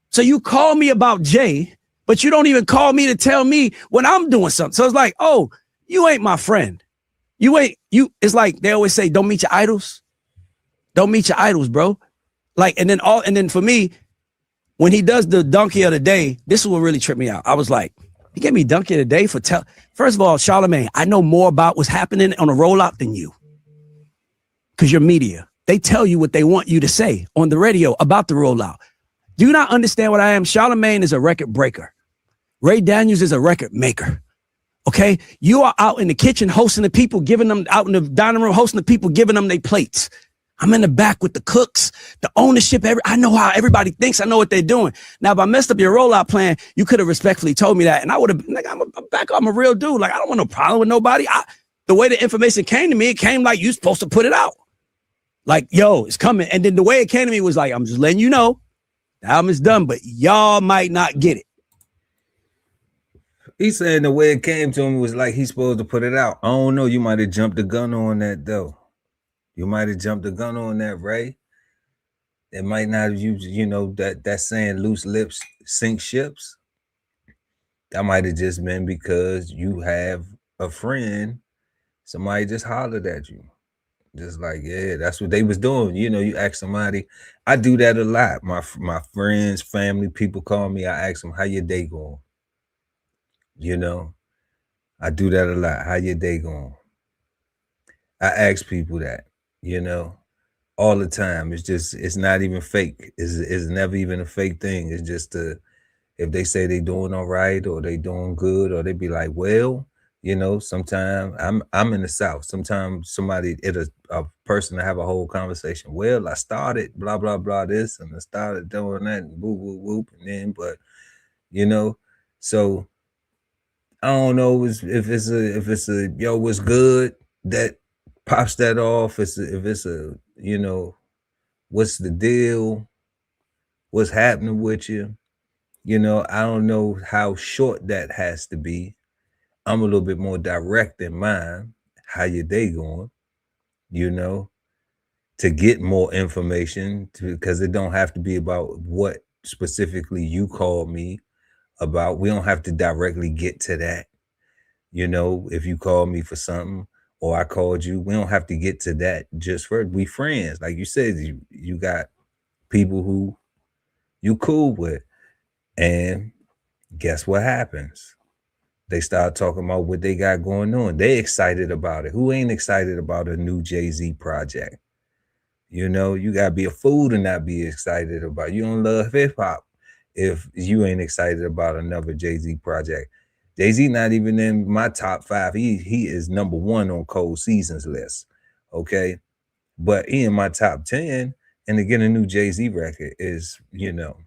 So you call me about Jay, but you don't even call me to tell me when I'm doing something. So it's like, oh, you ain't my friend. It's like they always say, don't meet your idols. Don't meet your idols, bro. Like, and then for me, when he does the donkey of the day, this is what really tripped me out. I was like, he gave me donkey of the day for first of all, Charlamagne, I know more about what's happening on the rollout than you. Because you're media. They tell you what they want you to say on the radio about the rollout. Do you not understand what I am? Charlamagne is a record breaker. Ray Daniels is a record maker. Okay? You are out in the kitchen hosting the people, giving them out in the dining room, hosting the people, giving them their plates. I'm in the back with the cooks, the ownership. I know how everybody thinks. I know what they're doing. Now, if I messed up your rollout plan, you could have respectfully told me that. And I would have, like, I'm a real dude. Like, I don't want no problem with nobody. The way the information came to me, it came like you supposed to put it out. Like, yo, it's coming. And then the way it came to me was like, I'm just letting you know the album is done, but y'all might not get it. He's saying the way it came to him was like he's supposed to put it out. I don't know. You might have jumped the gun on that, though. You might have jumped the gun on that, Ray. It might not have used, you know, that saying loose lips sink ships. That might have just been because you have a friend. Somebody just hollered at you. Just like, yeah, that's what they was doing. You know, you ask somebody. I do that a lot. My friends, family, people call me. I ask them, how your day going? You know, I do that a lot. How your day going? I ask people that, you know, all the time. It's not even fake. It's never even a fake thing. It's just if they say they doing all right or they doing good, or they be like, well, you know, sometimes I'm in the South. Sometimes a person to have a whole conversation. Well, I started blah, blah, blah this, and I started doing that and whoop, whoop, whoop. And then, but, you know, so I don't know if it's a yo, what's good that pops that off. If it's a, you know, what's the deal? What's happening with you? You know, I don't know how short that has to be. I'm a little bit more direct than mine. How your day going? You know, to get more information, because it don't have to be about what specifically you called me about. We don't have to directly get to that. You know, if you call me for something or I called you, we don't have to get to that. Just for we friends. Like you said, you got people who you cool with. And guess what happens? They start talking about what they got going on. They excited about it. Who ain't excited about a new Jay-Z project? You know, you gotta be a fool to not be excited about it. You don't love hip hop if you ain't excited about another Jay-Z project. Jay-Z not even in my top 5. He is number 1 on Cold Seasons list. Okay. But he in my top 10, and to get a new Jay-Z record is, you know,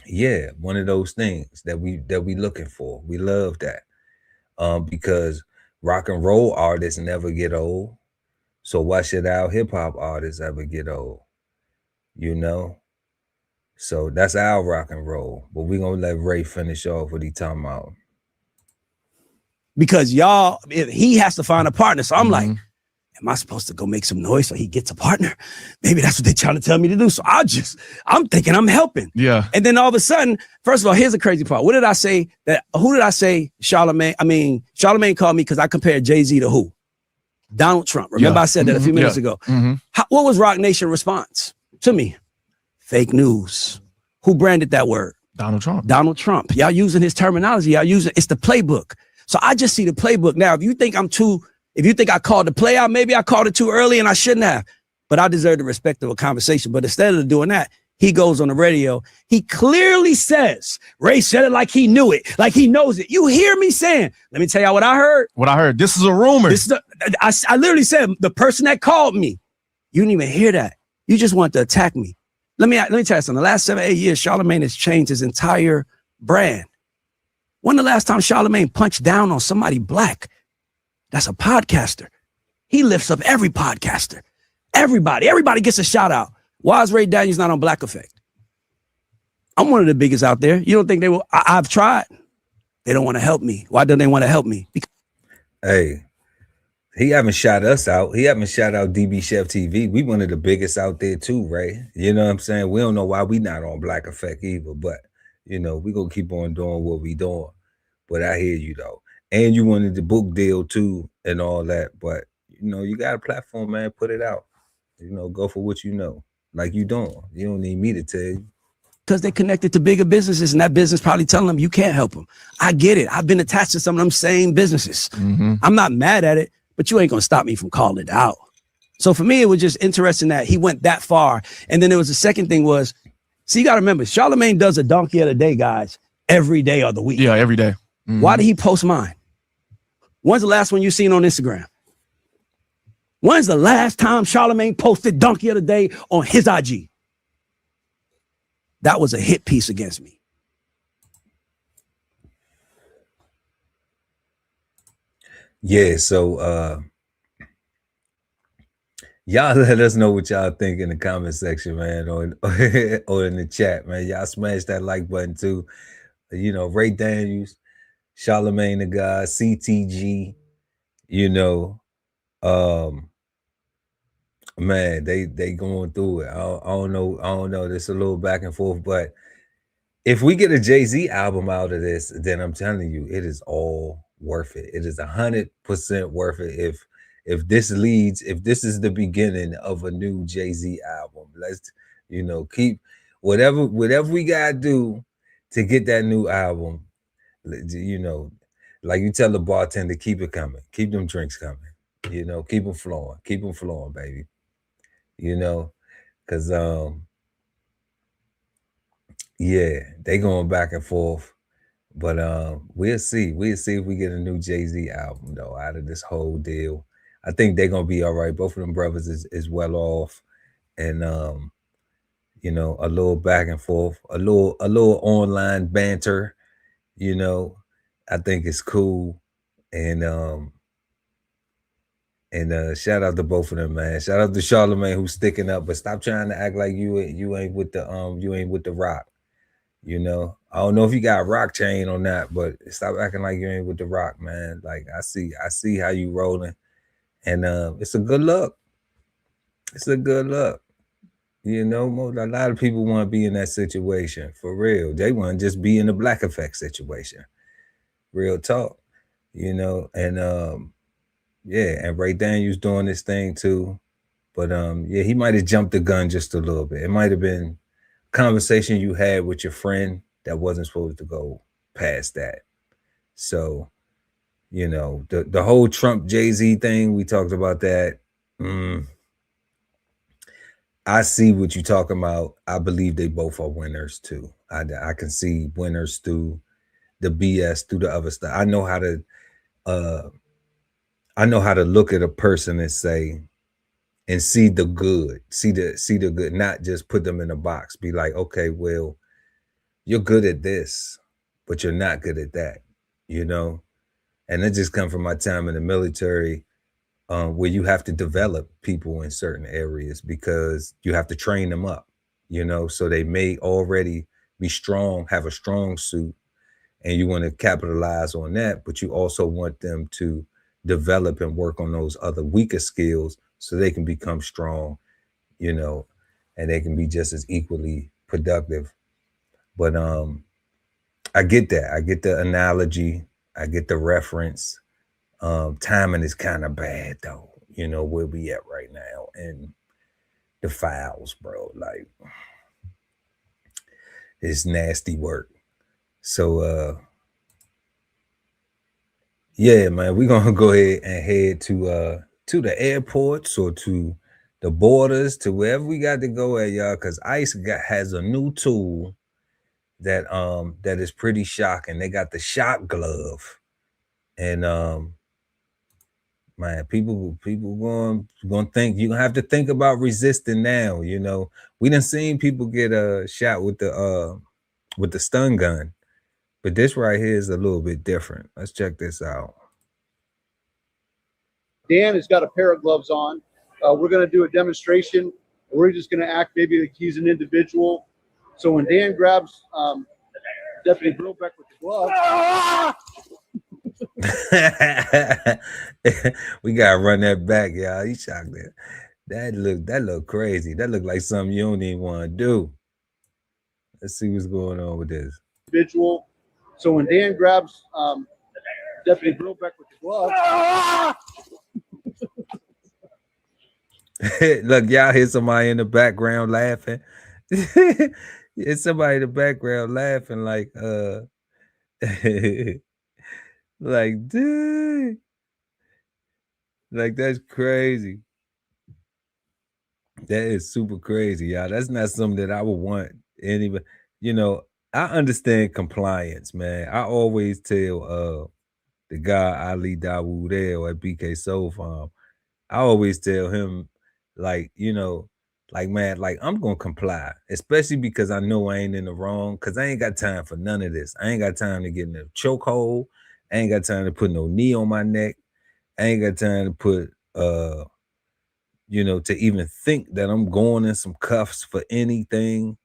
yeah, one of those things that we looking for. We love that. Because rock and roll artists never get old. So why should our hip hop artists ever get old? You know? So that's our rock and roll. But we're gonna let Ray finish off what he talking about. Because y'all, he has to find a partner. So I'm like, am I supposed to go make some noise so he gets a partner? Maybe that's what they're trying to tell me to do. So I'm thinking I'm helping. Yeah. And then all of a sudden, first of all, here's the crazy part. What did I say? Who did I say Charlamagne called me because I compared Jay-Z to who? Donald Trump. Remember I said that a few minutes ago. What was Rock Nation response to me? Fake news. Who branded that word? Donald Trump. Donald Trump. Y'all using his terminology. It's the playbook. So I just see the playbook. Now, if you think I called the play out, maybe I called it too early and I shouldn't have. But I deserve the respect of a conversation. But instead of doing that, He goes on the radio. He clearly says, Ray said it like he knew it, like he knows it. You hear me saying, let me tell y'all what I heard. What I heard. This is a rumor. I literally said, the person that called me, you didn't even hear that. You just want to attack me. Let me tell you something. The last 7-8 years, Charlamagne has changed his entire brand. When the last time Charlamagne punched down on somebody black? That's a podcaster. He lifts up every podcaster. Everybody gets a shout out. Why is Ray Daniels not on Black Effect? I'm one of the biggest out there. You don't think they will? I've tried. They don't want to help me. Why don't they want to help me? Hey, he haven't shot us out. He haven't shot out DBCHEFTV. We one of the biggest out there too, Ray. You know what I'm saying? We don't know why we not on Black Effect either, but you know, we gonna keep on doing what we doing. But I hear you though. And you wanted the book deal too and all that. But you know, you got a platform, man. Put it out. You know, go for what you know. Like you doing. You don't need me to tell you. Because they're connected to bigger businesses, and that business probably telling them you can't help them. I get it. I've been attached to some of them same businesses. I'm not mad at it, but you ain't gonna stop me from calling it out. So for me, it was just interesting that he went that far. And then there was the second thing was, see, you gotta remember, Charlamagne does a donkey of the day, guys, every day of the week. Yeah, every day. Why did he post mine? When's the last one you seen on Instagram? When's the last time Charlamagne posted donkey of the day on his IG? That was a hit piece against me. Yeah, so y'all let us know what y'all think in the comment section, man, or in the chat, man. Y'all smash that like button too. You know, Ray Daniels, Charlamagne the God, CTG, you know, man, they going through it. I don't know. There's a little back and forth, but if we get a Jay-Z album out of this, then I'm telling you, it is all worth it. It is 100% worth it. If this is the beginning of a new Jay-Z album, let's, you know, keep whatever we gotta do to get that new album. You know, like you tell the bartender, keep it coming, keep them drinks coming. You know, keep them flowing, baby. You know, because yeah, they going back and forth, but we'll see if we get a new Jay-Z album though out of this whole deal. I think they're gonna be all right. Both of them brothers is well off, and you know, a little back and forth, a little online banter, you know, I think it's cool. And shout out to both of them, man. Shout out to Charlamagne who's sticking up, but stop trying to act like you ain't with the rock. You know, I don't know if you got a rock chain on that, but stop acting like you ain't with the rock, man. Like I see how you rolling, and it's a good look. It's a good look. You know, a lot of people want to be in that situation for real. They want to just be in the Black Effect situation. Real talk, you know, and yeah, and Ray Daniels doing this thing too, but yeah, he might have jumped the gun just a little bit. It might have been a conversation you had with your friend that wasn't supposed to go past that. So, you know, the whole Trump Jay-Z thing, we talked about that. I see what you're talking about. I believe they both are winners too. I can see winners through the BS, through the other stuff. I know how to look at a person and say, and see the good, see the good, not just put them in a box. Be like, okay, well, you're good at this, but you're not good at that, you know? And it just comes from my time in the military, where you have to develop people in certain areas because you have to train them up, you know, so they may already be strong, have a strong suit, and you want to capitalize on that, but you also want them to develop and work on those other weaker skills so they can become strong, you know, and they can be just as equally productive. But I get that. I get the analogy. I get the reference. Timing is kind of bad though, you know, where we at right now and the files, bro. Like, it's nasty work. So yeah, man, we're gonna go ahead and head to the airports or to the borders, to wherever we got to go at, y'all, because ICE has a new tool that that is pretty shocking. They got the shock glove, and man, people going think you're gonna have to think about resisting now. You know, we done seen people get shot with the stun gun, but this right here is a little bit different. Let's check this out. Dan has got a pair of gloves on. We're going to do a demonstration. We're just going to act maybe like he's an individual. So when Dan grabs Deputy Brobeck with the glove, we gotta run that back, y'all. He shocked there. That look crazy. That look like something you don't even want to do. Let's see what's going on with this. individual. So when Dan grabs Deputy Brobeck with the glove, Look, y'all hear somebody in the background laughing. It's somebody in the background laughing like like, dude, like that's crazy. That is super crazy, y'all. That's not something that I would want anybody. You know, I understand compliance, man. I always tell the guy Ali Dawood at BK Soul Farm, I always tell him, like, you know, like, man, like, I'm gonna comply, especially because I know I ain't in the wrong, because I ain't got time for none of this. I ain't got time to get in a chokehold. I ain't got time to put no knee on my neck. I ain't got time to put you know, to even think that I'm going in some cuffs for anything.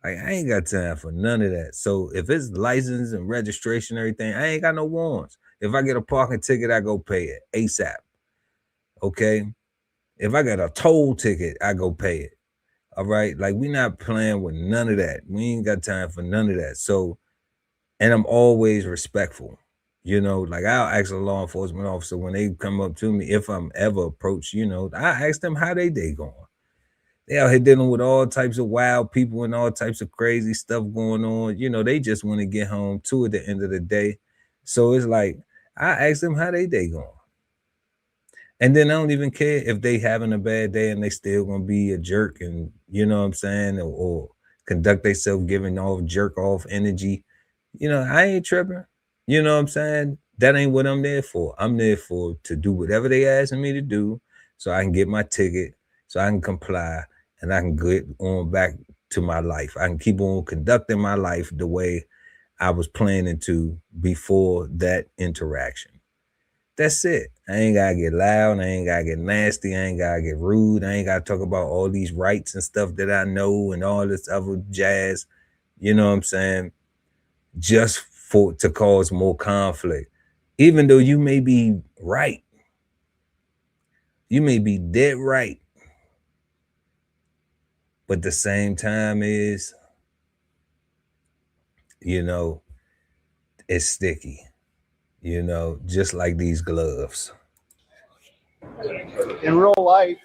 Like, I ain't got time for none of that. So if it's license and registration and everything, I ain't got no warrants. If I get a parking ticket, I go pay it ASAP. Okay. If I got a toll ticket, I go pay it. All right. Like, we not playing with none of that. We ain't got time for none of that. So, and I'm always respectful. You know, like, I'll ask a law enforcement officer when they come up to me, if I'm ever approached, you know, I ask them how they day going. They out here dealing with all types of wild people and all types of crazy stuff going on. You know, they just want to get home too at the end of the day. So it's like, I ask them how they day going. And then I don't even care if they having a bad day and they still gonna be a jerk and, you know what I'm saying, or conduct themselves giving off jerk off energy. You know, I ain't tripping. You know what I'm saying? That ain't what I'm there for. I'm there to do whatever they asking me to do so I can get my ticket, so I can comply, and I can get on back to my life. I can keep on conducting my life the way I was planning to before that interaction. That's it. I ain't gotta get loud. I ain't gotta get nasty. I ain't gotta get rude. I ain't gotta talk about all these rights and stuff that I know and all this other jazz. You know what I'm saying? Just to cause more conflict. Even though you may be right. You may be dead right. But the same time is, you know, it's sticky. You know, just like these gloves. in real life,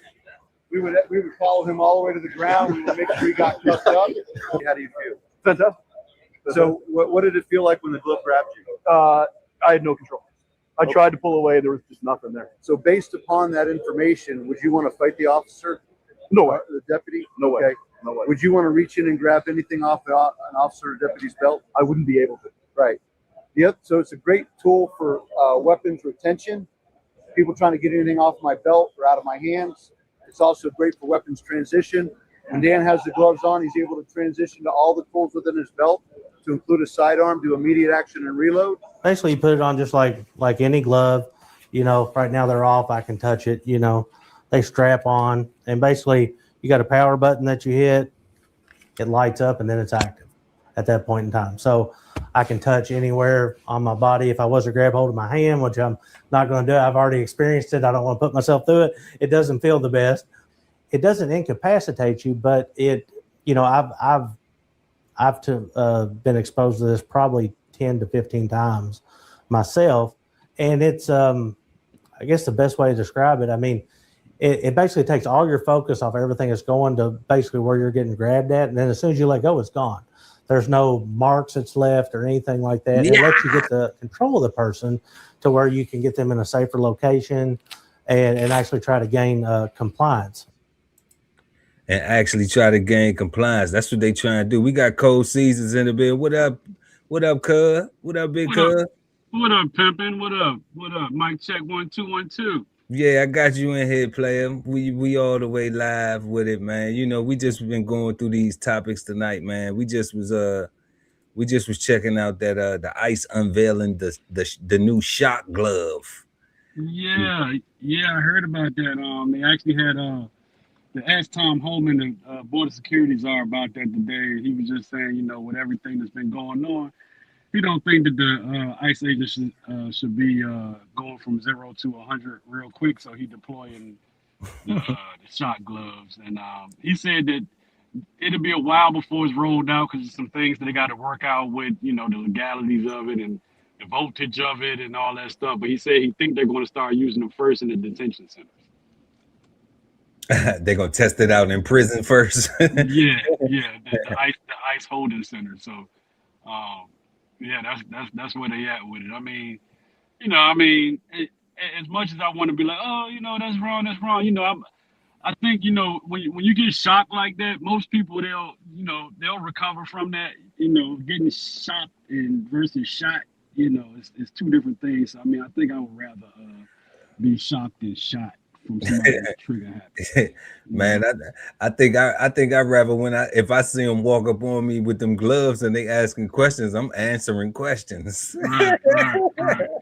we would follow him all the way to the ground. We would make sure he got cuffed up. How do you feel? Fantastic. So what did it feel like when the glove grabbed you? I had no control. I tried to pull away. There was just nothing there. So based upon that information, would you want to fight the officer? No way. The deputy? No way. Okay. No way. Would you want to reach in and grab anything off an officer or deputy's belt? I wouldn't be able to. Right. Yep. So it's a great tool for weapons retention. People trying to get anything off my belt or out of my hands. It's also great for weapons transition. When Dan has the gloves on, he's able to transition to all the tools within his belt, to include a sidearm, do immediate action and reload. Basically, you put it on just like any glove. You know, right now they're off. I can touch it. You know, they strap on, and basically you got a power button that you hit. It lights up, and then it's active at that point in time. So I can touch anywhere on my body. If I was to grab hold of my hand, which I'm not going to do, I've already experienced it. I don't want to put myself through it. It doesn't feel the best. It doesn't incapacitate you, but it, you know, I've been exposed to this probably 10 to 15 times myself. And it's, I guess the best way to describe it, I mean, it basically takes all your focus off everything that's going to basically where you're getting grabbed at. And then as soon as you let go, it's gone. There's no marks that's left or anything like that. Yeah. It lets you get the control of the person to where you can get them in a safer location and actually try to gain compliance. and actually try to gain compliance. That's what they trying to do. We got Cold Seasons in the bed. What up? What up, cuz? What up, big cuz? What up, pimpin'? What up? What up? Mic check 1 2 1 2. Yeah, I got you in here, player. We all the way live with it, man. You know, we just been going through these topics tonight, man. We just was checking out that the ICE unveiling the new shock glove. Yeah, I heard about that. They actually had they asked Tom Holman, the Border Security czar, about that today. He was just saying, you know, with everything that's been going on, he don't think that the ICE agents should be going from 0 to 100 real quick. So he deploying the shock gloves, and he said that it'll be a while before it's rolled out because there's some things that they got to work out with, you know, the legalities of it and the voltage of it and all that stuff. But he said he think they're going to start using them first in the detention centers. They're gonna test it out in prison first. the ICE holding center. So, yeah, that's where they at with it. I mean, you know, as much as I want to be like, oh, you know, that's wrong, you know, I think, you know, when you get shocked like that, most people they'll recover from that. You know, getting shocked and versus shot, you know, it's two different things. So, I mean, I think I would rather be shocked than shot from somebody that's trigger happy. Man, I think I'd rather if I see them walk up on me with them gloves and they asking questions, I'm answering questions. Right.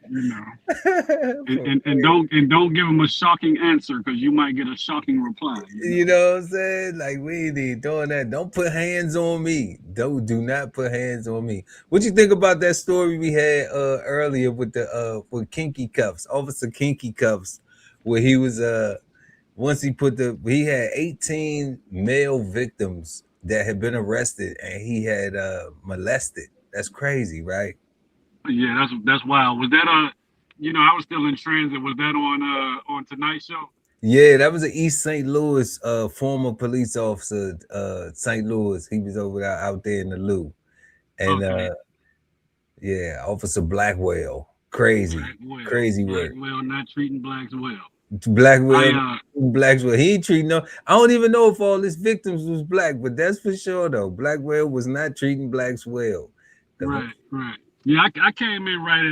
You know, and don't give them a shocking answer because you might get a shocking reply. You know what I'm saying? Like, we ain't doing that. Don't put hands on me. Do not put hands on me. What you think about that story we had earlier with the with Kinky Cuffs, Officer Kinky Cuffs? Where he was he had 18 male victims that had been arrested and he had molested. That's crazy, right? Yeah, that's wild. Was that you know, I was still in transit. Was that on Tonight Show? Yeah, that was an East St. Louis former police officer, St. Louis. He was over there out there in the Lou. And yeah, Officer Blackwell. Crazy work. Blackwell not treating blacks well. Blackwell. He ain't treating no. I don't even know if all his victims was black, but that's for sure though. Blackwell was not treating blacks well. Right. Yeah, I came in right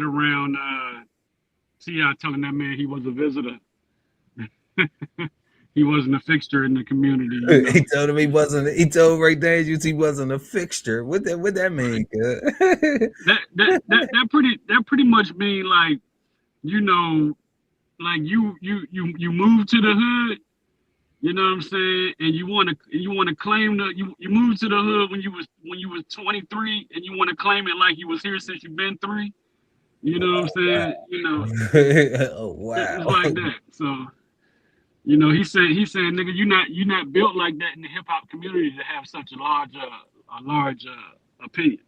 around T.I. telling that man he was a visitor. He wasn't a fixture in the community. You know? He told him he wasn't. He told Ray Daniels he wasn't a fixture. What that mean? that pretty much mean like, you know, like you move to the hood, you know what I'm saying, and you want to claim that you moved to the hood when you was 23 and you want to claim it like you was here since you've been 3. You know what I'm saying? You know. Oh wow. It's like that. So, you know, he's saying, nigga, you're not built like that in the hip hop community to have such a large opinion.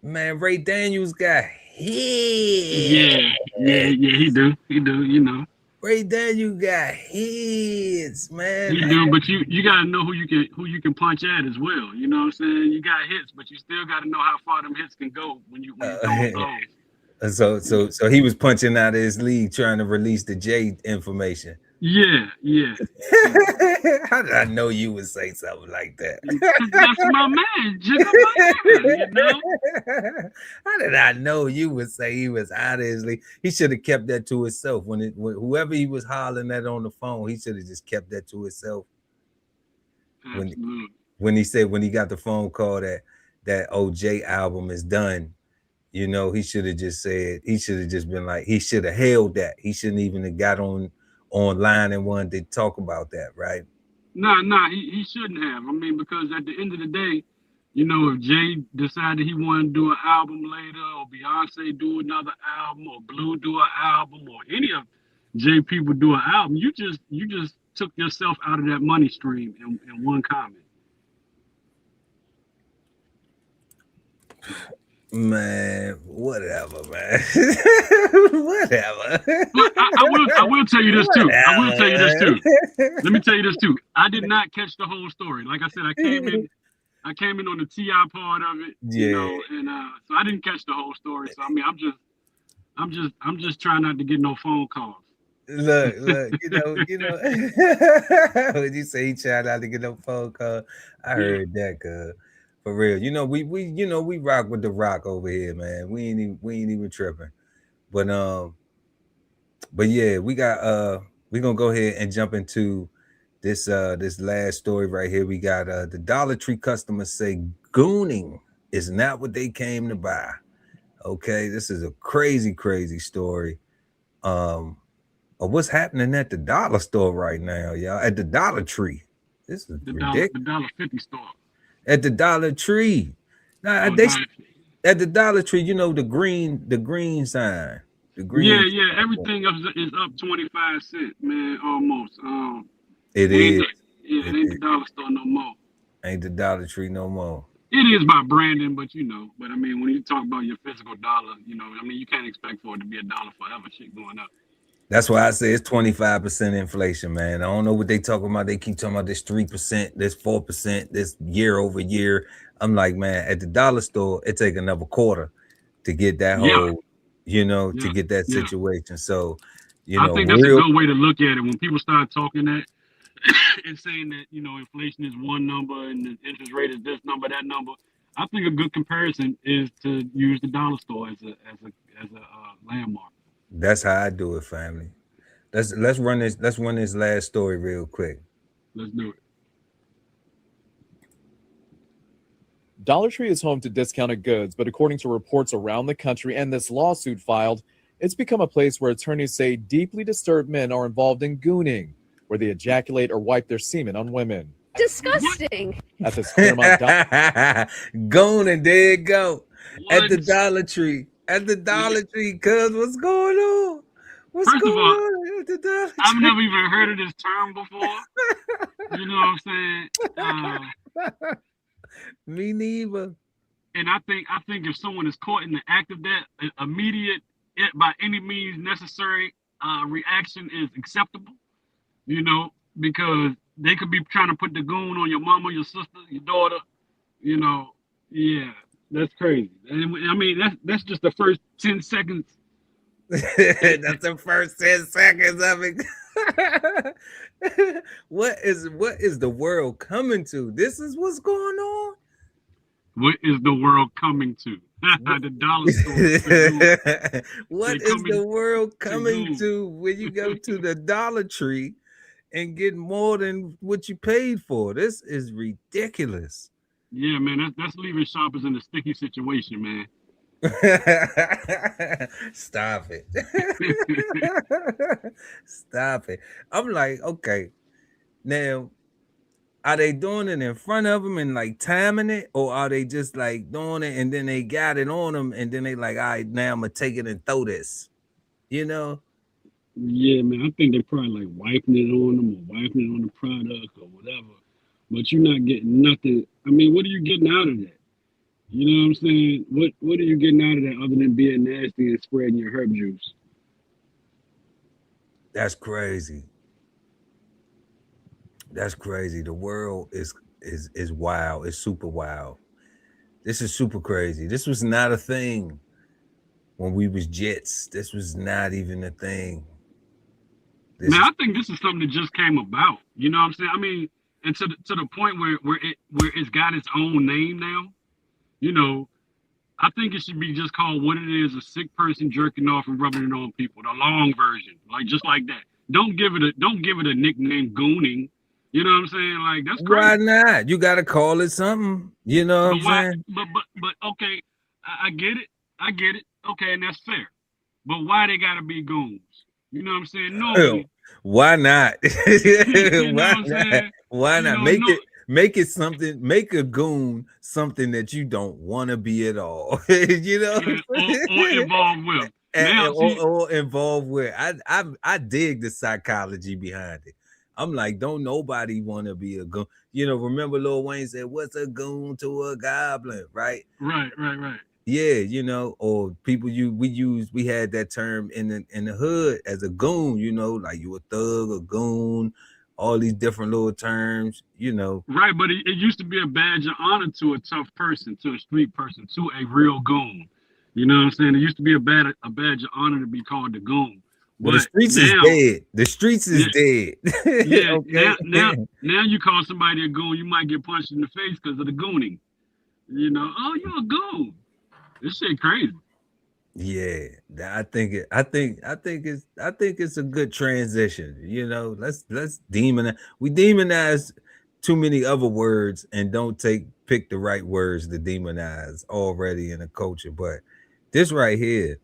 Man, Ray Daniels got hits. Yeah, he do, you know. Ray Daniels got hits, man. He do, but you gotta know who you can punch at as well. You know what I'm saying? You got hits, but you still gotta know how far them hits can go when you throw blows. So he was punching out of his league trying to release the J information. Yeah. How did I know you would say something like that? That's my man, Jigga, you know? How did I know you would say he was out of his league? He should have kept that to himself. When whoever he was hollering at on the phone, he should have just kept that to himself. When he said when he got the phone call that OJ album is done, you know, he should have just said, he should have just been like, he should have held that. He shouldn't even have got online and wanted to talk about that, right? Nah, he shouldn't have. I mean, because at the end of the day, you know, if Jay decided he wanted to do an album later, or Beyonce do another album, or Blue do an album, or any of Jay people do an album, you just took yourself out of that money stream in one comment. Man, whatever, man. Whatever. Look, I will tell you this too. Let me tell you this too. I did not catch the whole story. Like I said, I came in on the T.I. part of it, you know, and so I didn't catch the whole story. So I mean, I'm just trying not to get no phone calls. Look, when you say he tried not to get no phone call, I heard that, cuz. For real. We rock with the rock over here, man. We ain't even tripping. But yeah, we're gonna go ahead and jump into this last story right here. We got the Dollar Tree customers say gooning is not what they came to buy. Okay, this is a crazy story. Of what's happening at the dollar store right now, y'all. At the Dollar Tree. This is ridiculous. The $1.50 store. At the Dollar Tree. Now, at the Dollar Tree, the green sign. The green. Yeah. Everything is up 25 cents, man, almost. It is. It ain't the dollar store no more. Ain't the Dollar Tree no more. It is by branding, but I mean, when you talk about your physical dollar, you can't expect for it to be $1 forever. Shit going up. That's why I say it's 25% inflation, man. I don't know what they talking about. They keep talking about this 3%, this 4%, this year over year. I'm like, man, at the dollar store, it take another quarter to get that whole, to get that situation. So, I think that's a good way to look at it. When people start talking that and saying that, inflation is one number and the interest rate is this number, that number, I think a good comparison is to use the dollar store as a landmark. That's how I do it, family. Let's run this last story real quick. Let's do it. Dollar Tree is home to discounted goods, but according to reports around the country and this lawsuit filed, it's become a place where attorneys say deeply disturbed men are involved in gooning, where they ejaculate or wipe their semen on women. Disgusting. At this Claremont gooning, there you go. At the Dollar Tree. At the Dollar Tree, cuz what's going on? What's First going of all, on at the Dollar Tree? I've never even heard of this term before. You know what I'm saying? Me neither. And I think if someone is caught in the act of that, immediate, by any means necessary, reaction is acceptable. Because they could be trying to put the goon on your mama, your sister, your daughter. Yeah. That's crazy. I mean, that's just the first 10 seconds. That's the first 10 seconds of it. What is the world coming to? This is what's going on. What is the world coming to? The dollar store. What is the world coming to when you go to the Dollar Tree and get more than what you paid for? This is ridiculous. Yeah, man, that's leaving shoppers in a sticky situation, man. Stop it. Stop it. I'm like, okay, now, are they doing it in front of them and like timing it, or are they just like doing it and then they got it on them and then they like, all right, now I'm gonna take it and throw this, Yeah, man, I think they're probably like wiping it on them or wiping it on the product or whatever. But you're not getting nothing. I mean, what are you getting out of that? You know what I'm saying? What are you getting out of that other than being nasty and spreading your herb juice? That's crazy. That's crazy. The world is wild. It's super wild. This is super crazy. This was not a thing when we was Jets. This was not even a thing. I think this is something that just came about. You know what I'm saying? I mean, and to the point where it's got its own name now. I think it should be just called what it is: a sick person jerking off and rubbing it on people. The long version, just like that. Don't give it a nickname, gooning. You know what I'm saying? Like, that's crazy. Why not? You got to call it something. You know what I'm saying? But okay, I get it. Okay, and that's fair. But why they got to be goons? You know what I'm saying? No. Why not? You know what I'm saying? Why not? Make it something. Make a goon something that you don't want to be at all. You know, or involved with. Or involved with. I dig the psychology behind it. I'm like, don't nobody want to be a goon. Remember Lil Wayne said, "What's a goon to a goblin?" Right? Right. Yeah, or people we had that term in the hood as a goon. Like you a thug, a goon, all these different little terms. Right, but it used to be a badge of honor to a tough person, to a street person, to a real goon. You know what I'm saying? It used to be a badge of honor to be called the goon. But the But streets is now, dead. The streets is dead. yeah, Okay. now you call somebody a goon, you might get punched in the face because of the gooning. You know, oh, you're a goon. This shit crazy. Yeah, I think it's a good transition. You know, let's demonize. We demonize too many other words and don't pick the right words to demonize already in the culture. But this right here,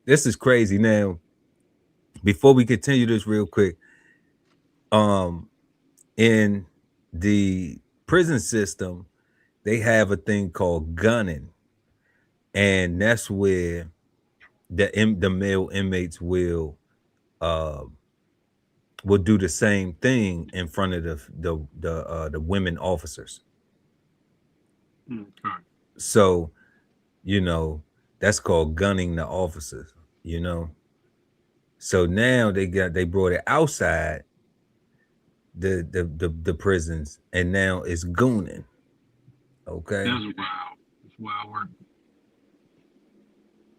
this is crazy. Now, before we continue this real quick, in the prison system, they have a thing called gunning, and that's where the male inmates will do the same thing in front of the women officers. Okay. So, you know, that's called gunning the officers, you know. So now they brought it outside the prisons, and now it's gooning. Okay. That's wild. That's wild work.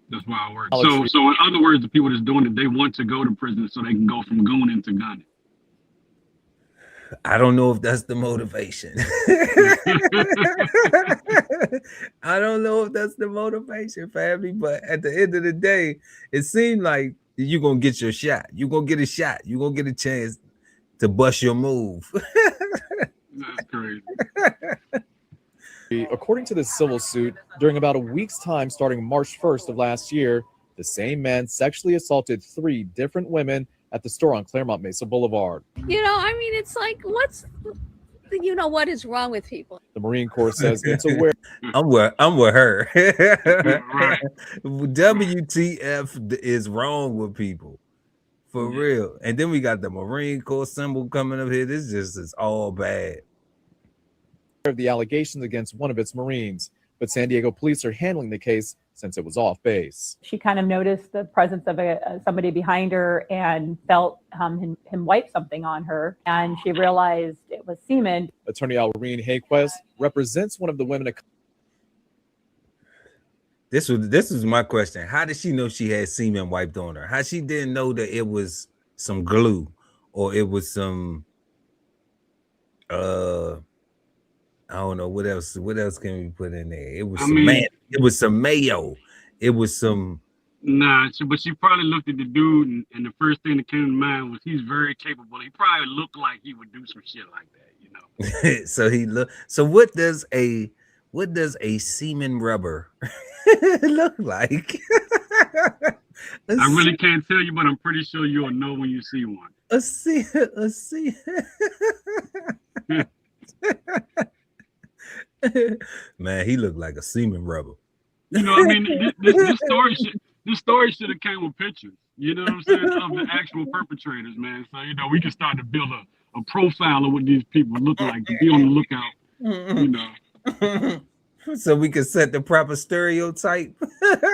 That's wild work. So in other words, the people that's doing it, they want to go to prison so they can go from gooning to gunning. I don't know if that's the motivation. I don't know if that's the motivation, family, but at the end of the day, it seemed like you're going to get your shot. You're going to get a shot. You're going to get a chance to bust your move. That's crazy. According to this civil suit, during about a week's time starting March 1st of last year, the same man sexually assaulted 3 different women at the store on Claremont Mesa Boulevard. You know, I mean, it's like, what is wrong with people? The Marine Corps says it's aware. I'm with her. WTF is wrong with people. For real. And then we got the Marine Corps symbol coming up here. This just is all bad. Of the allegations against one of its Marines, but San Diego police are handling the case since it was off base. She kind of noticed the presence of somebody behind her and felt him wipe something on her, and she realized it was semen. Attorney Alreen Hayquest represents one of the women. This was my question. How did she know she had semen wiped on her? How she didn't know that it was some glue or it was some I don't know what else can we put in there? It was it was some mayo. It was some but she probably looked at the dude and the first thing that came to mind was he's very capable. He probably looked like he would do some shit like that, you know. So what does a semen rubber look like? I really can't tell you, but I'm pretty sure you'll know when you see one. A semen. Man, he looked like a semen rubber. You know, I mean, this story should have came with pictures. You know what I'm saying? Of the actual perpetrators, man. So you know, we can start to build a profile of what these people look like. To be on the lookout. You know. So we can set the proper stereotype.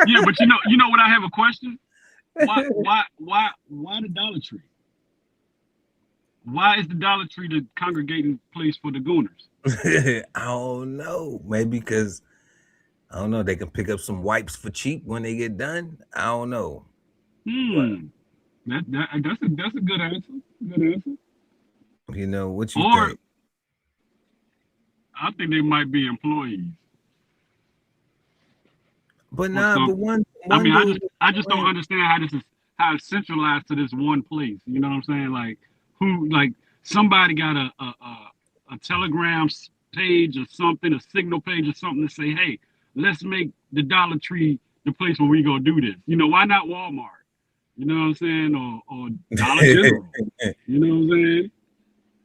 Yeah, but you know what? I have a question. Why the Dollar Tree? Why is the Dollar Tree the congregating place for the gooners? I don't know. Maybe because I don't know. They can pick up some wipes for cheap when they get done. I don't know. That's a good answer. Good answer. You know what you think? I think they might be employees. But but one I mean, I just don't understand how it's centralized to this one place. You know what I'm saying? Like somebody got a Telegram page or something, a Signal page or something to say, hey, let's make the Dollar Tree the place where we go do this. You know, why not Walmart? You know what I'm saying? Or Dollar General. You know what I'm saying?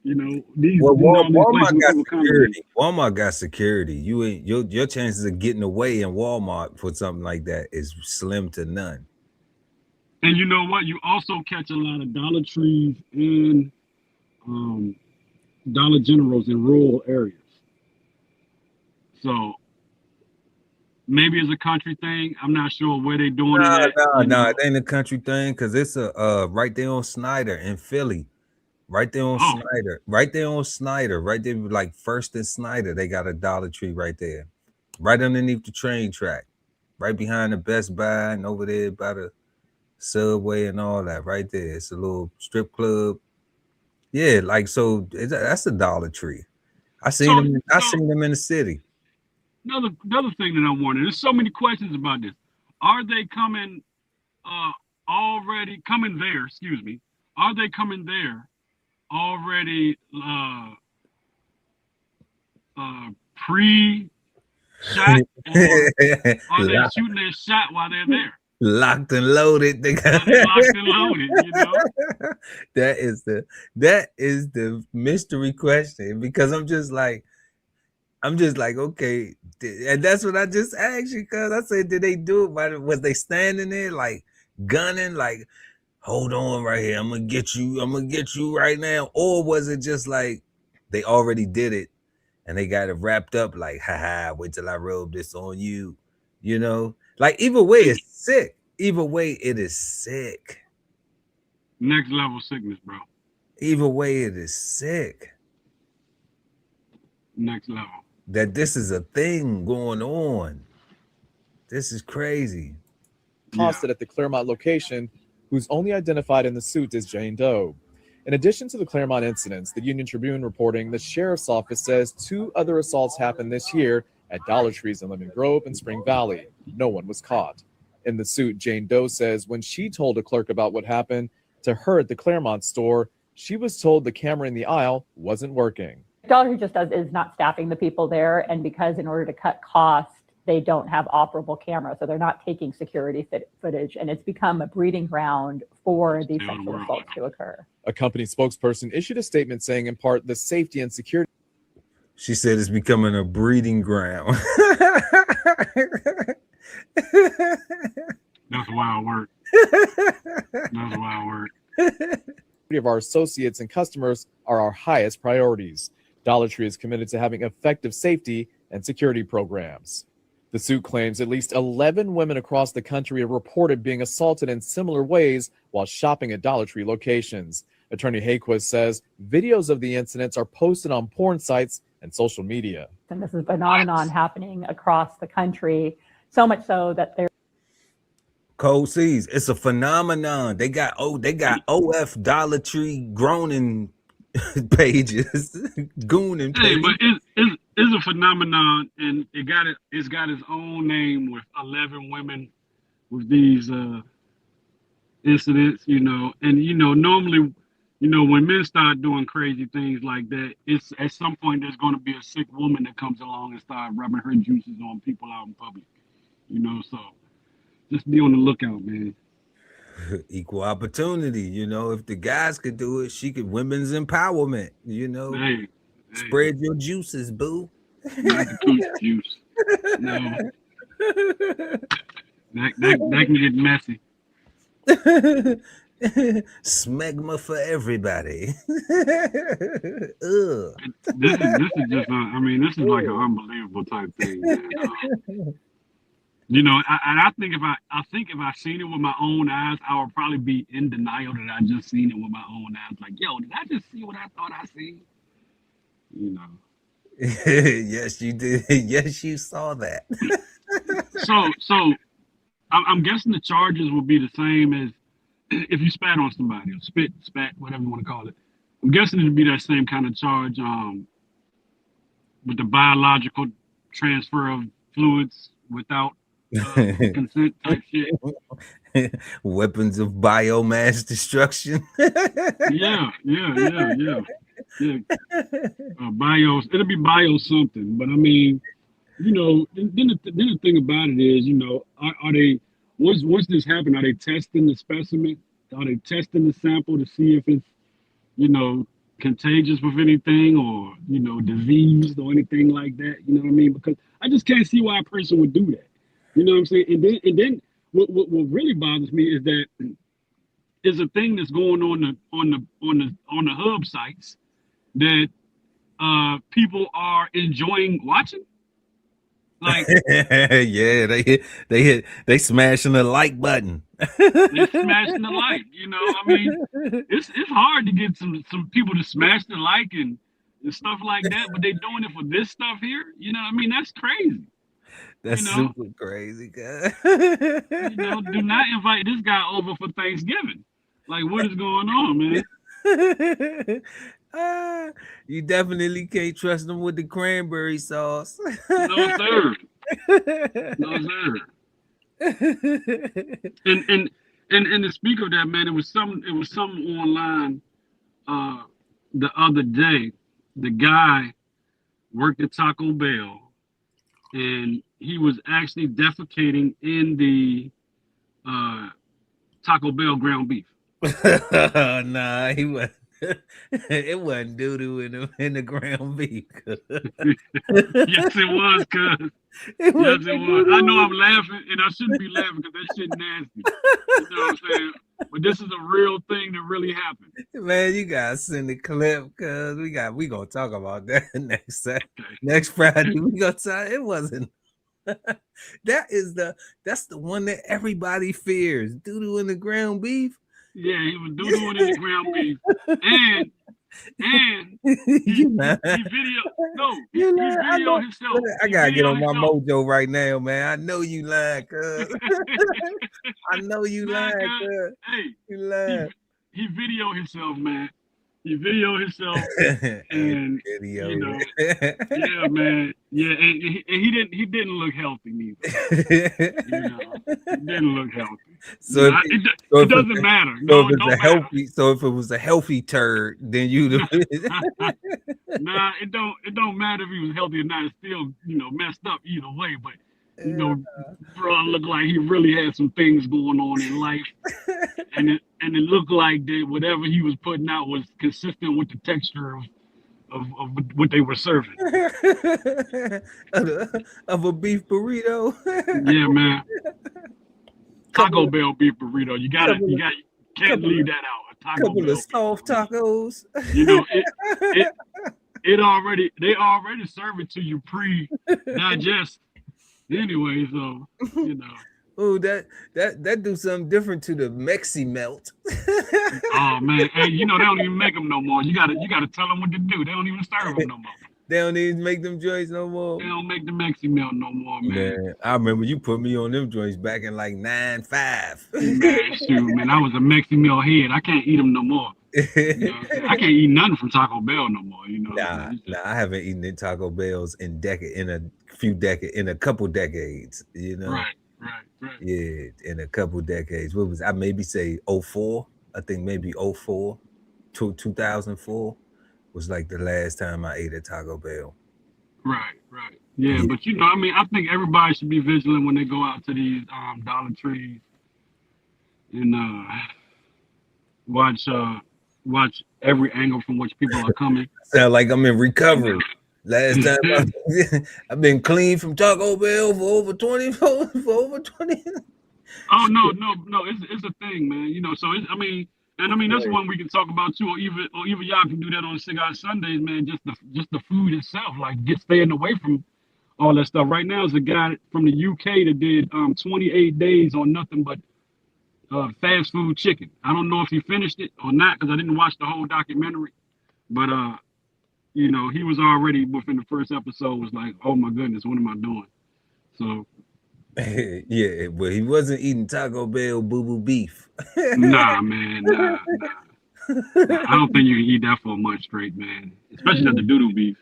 You know, Walmart got security. Walmart got security. You ain't your chances of getting away in Walmart for something like that is slim to none. And you know what? You also catch a lot of Dollar Trees and Dollar Generals in rural areas. So maybe it's a country thing. I'm not sure where they're doing it. No, it ain't a country thing because it's right there on Snyder in Philly. Right there on Snyder. Right there like First and Snyder. They got a Dollar Tree right there. Right underneath the train track. Right behind the Best Buy and over there by the Subway and all that right there. It's a little strip club. Yeah, like so that's a Dollar Tree. I seen them in the city. Another thing that I'm wondering, there's so many questions about this. Are they coming already coming there, excuse me? Are they coming there already pre-shot, or are they shooting their shot while they're there? Locked and loaded. They got locked and loaded, you know. That is the mystery question, because I'm just like, okay, and that's what I just asked you, because I said, did they do it? Was they standing there like gunning, like, hold on right here, I'm gonna get you right now, or was it just like they already did it and they got it wrapped up like, haha, wait till I rub this on you, you know? Like, either way, it's sick. Either way, it is sick. Next level sickness, bro. Either way, it is sick. Next level. That this is a thing going on. This is crazy. Accosted at the Claremont location, who's only identified in the suit as Jane Doe. In addition to the Claremont incidents, the Union Tribune reporting the sheriff's office says 2 other assaults happened this year at Dollar Trees in Lemon Grove and Spring Valley. No one was caught. In the suit, Jane Doe says when she told a clerk about what happened to her at the Claremont store, she was told the camera in the aisle wasn't working. Dollar Tree just is not staffing the people there, and because in order to cut costs, they don't have operable cameras, so they're not taking security footage, and it's become a breeding ground for these sexual assaults to occur. A company spokesperson issued a statement saying, in part, the safety and security. She said it's becoming a breeding ground. That's wild work. That's wild work. Of our associates and customers are our highest priorities. Dollar Tree is committed to having effective safety and security programs. The suit claims at least 11 women across the country have reported being assaulted in similar ways while shopping at Dollar Tree locations. Attorney Hayquist says videos of the incidents are posted on porn sites and social media. And this is a phenomenon happening across the country, so much so that they're Cold Seas, it's a phenomenon. They got OF Dollar Tree groaning pages, gooning pages. Hey, but it's a phenomenon, and it's got its own name with 11 women with these incidents, you know. And normally, when men start doing crazy things like that, it's at some point there's going to be a sick woman that comes along and start rubbing her juices on people out in public, so just be on the lookout, man. Equal opportunity, if the guys could do it, women's empowerment, Hey. Spread your juices, boo. Not the cooch juice. No. That can get messy. Smegma for everybody. This is just this is like an unbelievable type thing, man. I think if I seen it with my own eyes, I would probably be in denial that I just seen it with my own eyes. Like, yo, did I just see what I thought I seen? Yes, you did. Yes, you saw that. So I'm guessing the charges will be the same as if you spat on somebody or spit, spat, whatever you want to call it. I'm guessing it'll be that same kind of charge with the biological transfer of fluids without consent type shit. Weapons of biomass destruction. Yeah. It'll be bio something. But then the thing about it is, are they once this happened, are they testing the specimen? Are they testing the sample to see if it's, contagious with anything or, diseased or anything like that? You know what I mean? Because I just can't see why a person would do that. You know what I'm saying? And then what really bothers me is that is a thing that's going on the hub sites that people are enjoying watching. Like, yeah, they smashing the like button. They're smashing the like. It's hard to get some people to smash the like and stuff like that, but they're doing it for this stuff here. That's crazy. That's You know? super crazy, guy. You know, do not invite this guy over for Thanksgiving. Like, what is going on, man? You definitely can't trust them with the cranberry sauce. No, sir. No, sir. And to speak of that, man, it was some online the other day. The guy worked at Taco Bell, and he was actually defecating in the Taco Bell ground beef. Nah, he wasn't. It wasn't doo-doo in the ground beef. Yes, it was, cuz. Yes, it was. I know I'm laughing, and I shouldn't be laughing because that shit nasty. You know what I'm saying? But this is a real thing that really happened. Man, you gotta send the clip, cuz we gonna talk about that next Friday. We gonna talk. It wasn't. That's the one that everybody fears. Doo-doo in the ground beef. Yeah, he was doo-dooing in the ground beef. And he video himself. I gotta get on my mojo right now, man. I know you lying, cuz. I know you lying, cuz. Hey, you lying. He video himself, man. He video himself, and you know, yeah, man, yeah, and he didn't look healthy neither. You know, he didn't look healthy. So it doesn't matter. So if it was a healthy turd, then you'd have. Nah, it don't matter if he was healthy or not. It's still, you know, messed up either way. But you know, bro, looked like he really had some things going on in life, and it looked like that whatever he was putting out was consistent with the texture of what they were serving. of a beef burrito. Yeah, man. Taco Bell beef burrito. You can't leave that out. A Taco couple Bell of soft tacos. You know, they already serve it to you pre-digest. Anyway, so you know. Oh, that do something different to the Mexi melt. Oh man, hey, you know they don't even make them no more. You gotta tell them what to do. They don't even serve them no more. They don't even make them joints no more. They don't make the Mexi melt no more, man. I remember you put me on them joints back in like 9.5. Man, shoot, man, I was a Mexi melt head. I can't eat them no more. You know I can't eat nothing from Taco Bell no more. You know. Nah, I haven't eaten in Taco Bells in a couple decades. You know. Right. Yeah, in a couple decades. What was I maybe say 04? I think maybe 04 to 2004 was like the last time I ate at Taco Bell. Right. Yeah, but you know, I mean, I think everybody should be vigilant when they go out to these Dollar Trees and watch every angle from which people are coming. Sound like I'm in recovery. Last time I've been clean from Taco Bell for over 20. Oh no, it's a thing, man. You know, so that's one we can talk about too, or even y'all can do that on Cigar Sundays, man. Just the food itself, like staying away from all that stuff. Right now, is a guy from the UK that did 28 days on nothing but fast food chicken. I don't know if he finished it or not because I didn't watch the whole documentary, but you know, he was already within the first episode was like, oh my goodness, what am I doing? So yeah, but he wasn't eating Taco Bell boo-boo beef. Nah, man, nah. I don't think you can eat that for a month straight, man. Especially not the doodoo beef.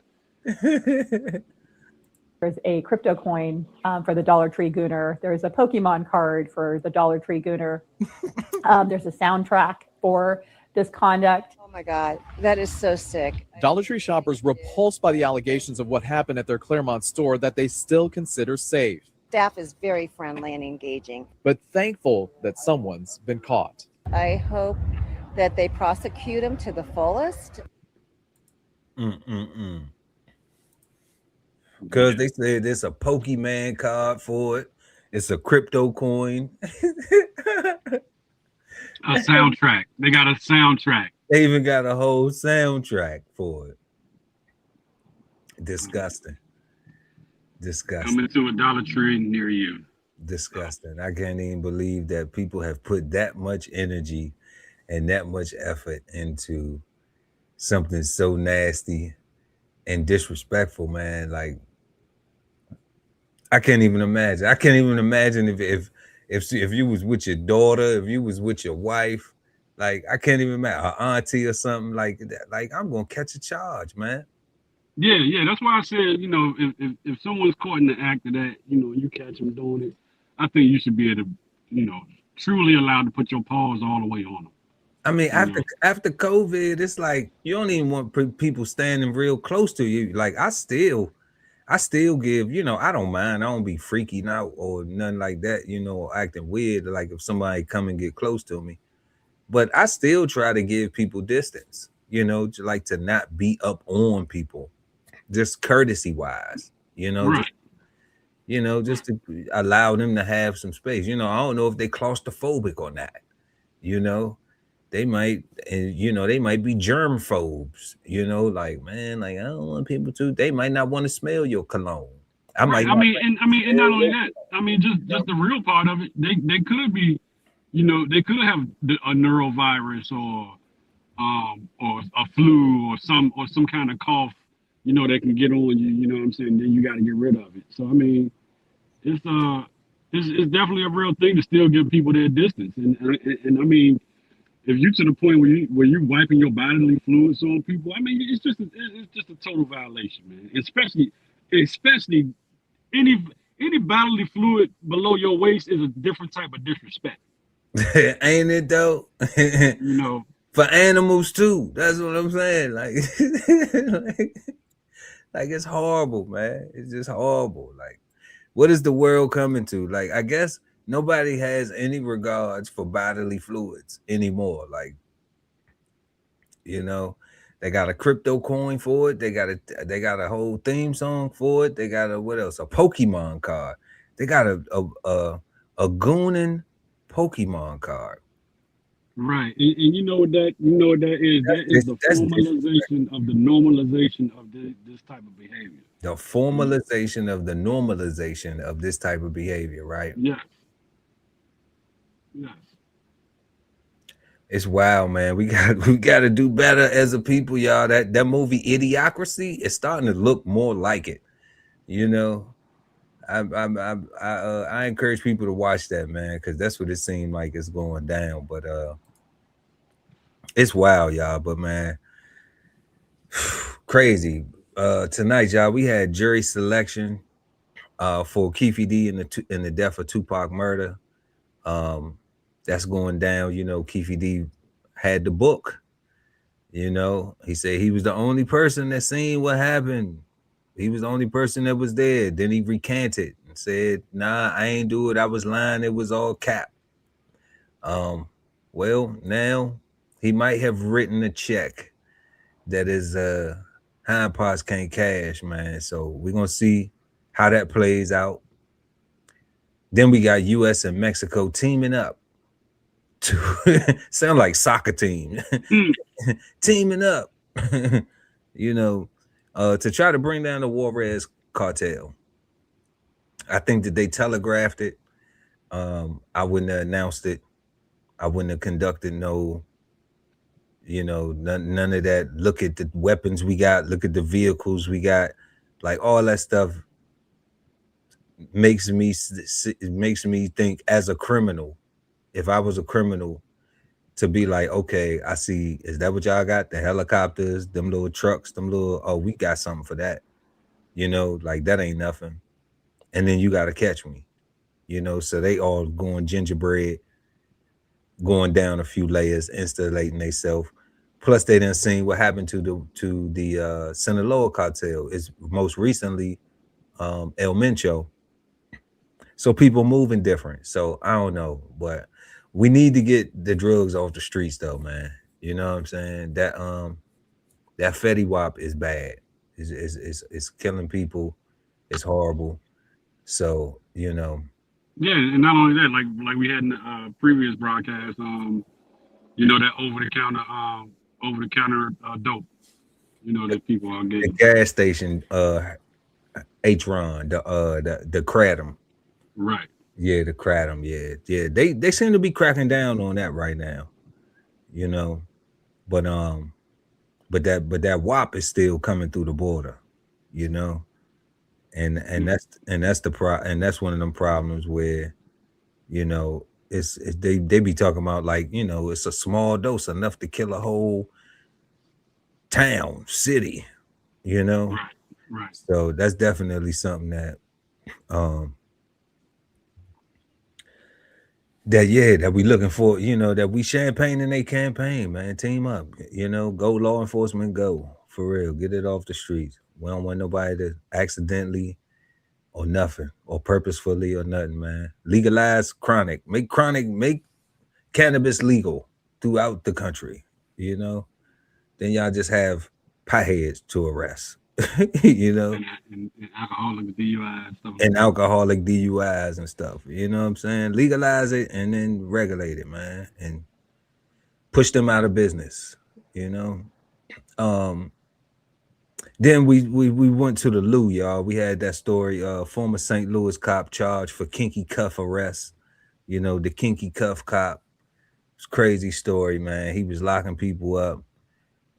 There's a crypto coin for the Dollar Tree Gooner. There's a Pokemon card for the Dollar Tree Gooner. There's a soundtrack for this conduct. Oh my God, that is so sick. Dollar Tree shoppers repulsed by the allegations of what happened at their Claremont store that they still consider safe. Staff is very friendly and engaging. But thankful that someone's been caught. I hope that they prosecute him to the fullest. Because they said there's a Pokemon card for it. It's a crypto coin. A soundtrack. They got a soundtrack. They even got a whole soundtrack for it. Disgusting. Coming to a Dollar Tree near you. Disgusting. I can't even believe that people have put that much energy and that much effort into something so nasty and disrespectful, man. Like, I can't even imagine. I can't even imagine if you was with your daughter, if you was with your wife, like I can't even imagine her auntie or something like that. Like I'm gonna catch a charge, man. Yeah. That's why I said, if someone's caught in the act of that, you catch them doing it, I think you should be able to, truly allowed to put your paws all the way on them. I mean, after COVID, it's like you don't even want people standing real close to you. Like I still give, I don't mind. I don't be freaking out or nothing like that, acting weird. Like if somebody come and get close to me, but I still try to give people distance, like to not be up on people, just courtesy wise, Right. just to allow them to have some space. I don't know if they claustrophobic or not, they might, and they might be germ phobes, like, man, like I don't want people to, they might not want to smell your cologne. And not only that, just the real part of it, they could be, they could have a neurovirus or a flu or some kind of cough, that can get on you, you know what I'm saying? Then you got to get rid of it. So it's definitely a real thing to still give people their distance. And I mean, if you're to the point where you're wiping your bodily fluids on people, it's just a total violation, man. Especially any bodily fluid below your waist is a different type of disrespect. Ain't it though? For animals too. That's what I'm saying. Like, like it's horrible, man. It's just horrible. Like, what is the world coming to? Like, I guess nobody has any regards for bodily fluids anymore. Like, they got a crypto coin for it. They got a whole theme song for it. They got a Pokemon card. They got a goonin Pokemon card. Right, and you know what that is? That is the formalization of the normalization of this type of behavior. The formalization of the normalization of this type of behavior, right? Yes. It's wild, man. We got to do better as a people, y'all. That movie Idiocracy is starting to look more like it. I encourage people to watch that, man, because that's what it seemed like it's going down. But it's wild, y'all. But man, crazy. Tonight, y'all, we had jury selection for Keffe D in the death of Tupac murder. That's going down. Keffe D had the book. He said he was the only person that seen what happened. He was the only person that was there. Then he recanted and said, nah, I ain't do it. I was lying. It was all cap. Well, now he might have written a check that is hind parts can't cash, man. So we're going to see how that plays out. Then we got U.S. and Mexico teaming up to sound like soccer team, teaming up, to try to bring down the Juarez Cartel. I think that they telegraphed it. I wouldn't have announced it. I wouldn't have conducted no, none of that. Look at the weapons we got. Look at the vehicles we got. Like all that stuff makes me think as a criminal, if I was a criminal, to be like, okay, I see, is that what y'all got? The helicopters, them little trucks, we got something for that. Like that ain't nothing. And then you got to catch me, so they all going gingerbread, going down a few layers, installating themselves. Plus they done seen what happened to the Sinaloa cartel. It's most recently El Mencho. So people moving different. So I don't know, but we need to get the drugs off the streets though, man. You know what I'm saying? That Fetty Wap is bad. It's killing people. It's horrible. So, Yeah, and not only that, like we had in the previous broadcast, that over the counter dope, that people are getting. The gas station, H-Ron, the Kratom. Right. Yeah, the Kratom. Yeah. They seem to be cracking down on that right now. But that WAP is still coming through the border. And that's one of them problems where, you know, they be talking about, like, you know, it's a small dose enough to kill a whole town, city, you know. Right. So that's definitely something that that we looking for, you know, that we champagne in their campaign, man. Team up, you know, go law enforcement, go for real, get it off the streets. We don't want nobody to accidentally or nothing or purposefully or nothing, man. Legalize chronic, make cannabis legal throughout the country, you know. Then y'all just have potheads to arrest, you know, And alcoholic DUI and stuff. and alcoholic DUIs and stuff. You know what I'm saying? Legalize it and then regulate it, man, and push them out of business. You know. Then we went to the Lou, y'all. We had that story. Former St. Louis cop charged for kinky cuff arrest. You know, the kinky cuff cop. It's a crazy story, man. He was locking people up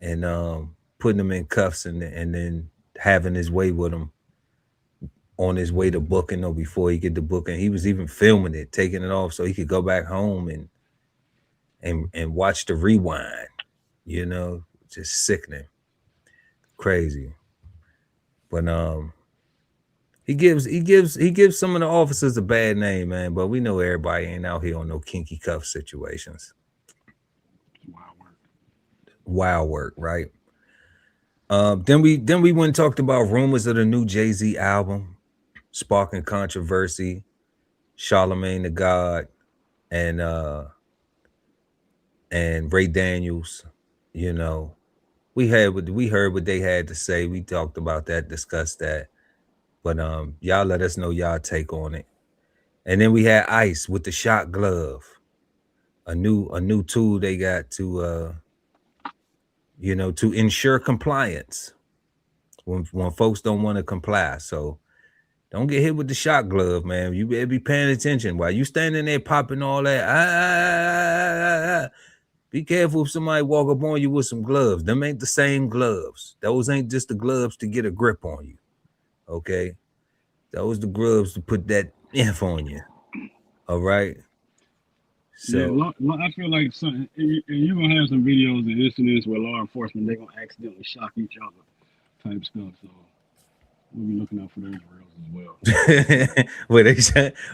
and putting them in cuffs and then having his way with them on his way to booking or before he get to booking. He was even filming it, taking it off so he could go back home and watch the rewind, you know, just sickening, crazy. But he gives some of the officers a bad name, man, but we know everybody ain't out here on no kinky cuff situations. Wild work, right? Then we went and talked about rumors of the new Jay-Z album, sparking controversy. Charlemagne the God and Ray Daniels, you know, we heard what they had to say. We talked about that, discussed that, but y'all let us know y'all take on it. And then we had ICE with the shot glove, a new tool they got to you know, to ensure compliance when folks don't want to comply. So don't get hit with the shot glove, man. You better be paying attention while you standing there popping all that. Be careful if somebody walk up on you with some gloves. Them ain't the same gloves. Those ain't just the gloves to get a grip on you. Okay, those the gloves to put that inf on you. All right. So yeah, I feel like you're gonna have some videos and incidents where law enforcement they're gonna accidentally shock each other, type stuff. So we'll be looking out for those reels as well.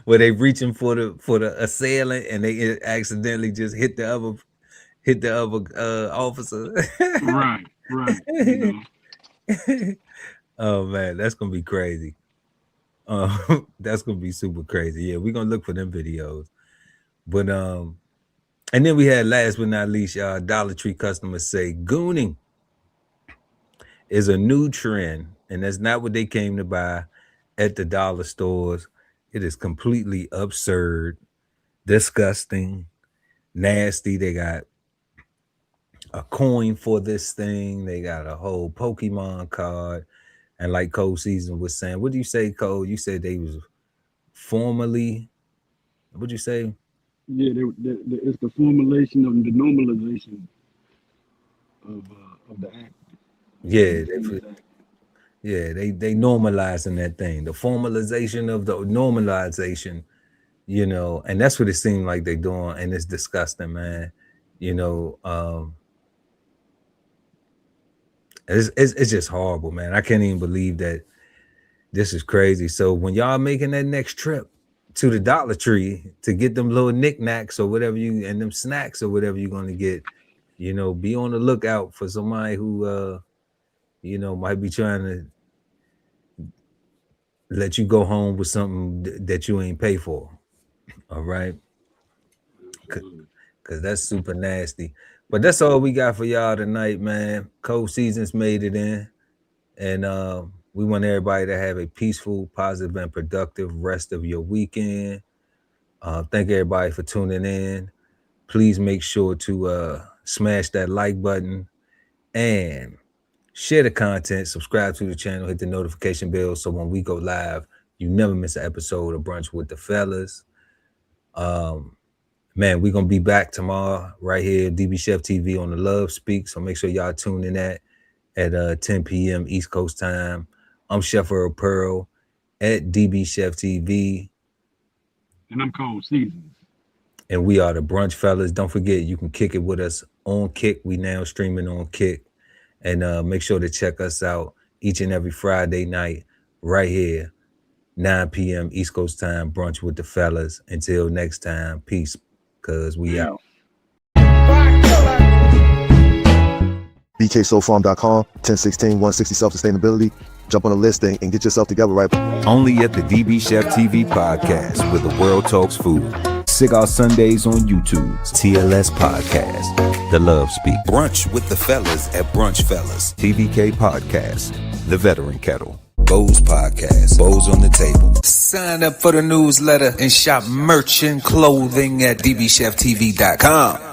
where they reaching for the assailant and they accidentally just hit the other officer. Right. You know? Oh man, that's gonna be crazy. That's gonna be super crazy. Yeah, we're gonna look for them videos. But and then we had, last but not least, y'all, Dollar Tree customers say gooning is a new trend, and that's not what they came to buy at the dollar stores. It is completely absurd, disgusting, nasty. They got a coin for this thing. They got a whole Pokemon card. And like Cole Season was saying, what do you say, Cole? You said they was formerly, what'd you say? Yeah, it's the formulation of the normalization of the act. Yeah, they normalizing that thing, the formalization of the normalization, you know, and that's what it seemed like they doing, and it's disgusting, man. You know, it's just horrible, man. I can't even believe that this is crazy. So when y'all making that next trip to the Dollar Tree to get them little knickknacks or whatever and them snacks or whatever you're gonna get, you know, be on the lookout for somebody who you know, might be trying to let you go home with something that you ain't pay for. All right, because that's super nasty. But that's all we got for y'all tonight, man. Cold Seasons made it in, and we want everybody to have a peaceful, positive, and productive rest of your weekend. Thank everybody for tuning in. Please make sure to smash that like button and share the content, subscribe to the channel, hit the notification bell so when we go live, you never miss an episode of Brunch with the Fellas. Man, we're going to be back tomorrow right here, DBCHEFTV on the Love Speak, so make sure y'all tune in at 10 p.m. East Coast time. I'm Chef Earl Pearl, at DBCHEFTV. And I'm Cold Seasons. And we are the Brunch Fellas. Don't forget, you can kick it with us on Kick. We now streaming on Kick. And make sure to check us out each and every Friday night right here, 9 p.m. East Coast time, Brunch with the Fellas. Until next time, peace, because we out. BKSoulFarm.com, 1016, 160 self-sustainability. Jump on the list and get yourself together right. Only at the DB Chef TV podcast, where the world talks food. Cigar Sundays on YouTube. TLS Podcast. The Love Speak. Brunch with the Fellas at Brunch Fellas. TVK Podcast. The Veteran Kettle. Bo's Podcast. Bo's on the Table. Sign up for the newsletter and shop merch and clothing at DBCHEFTV.com.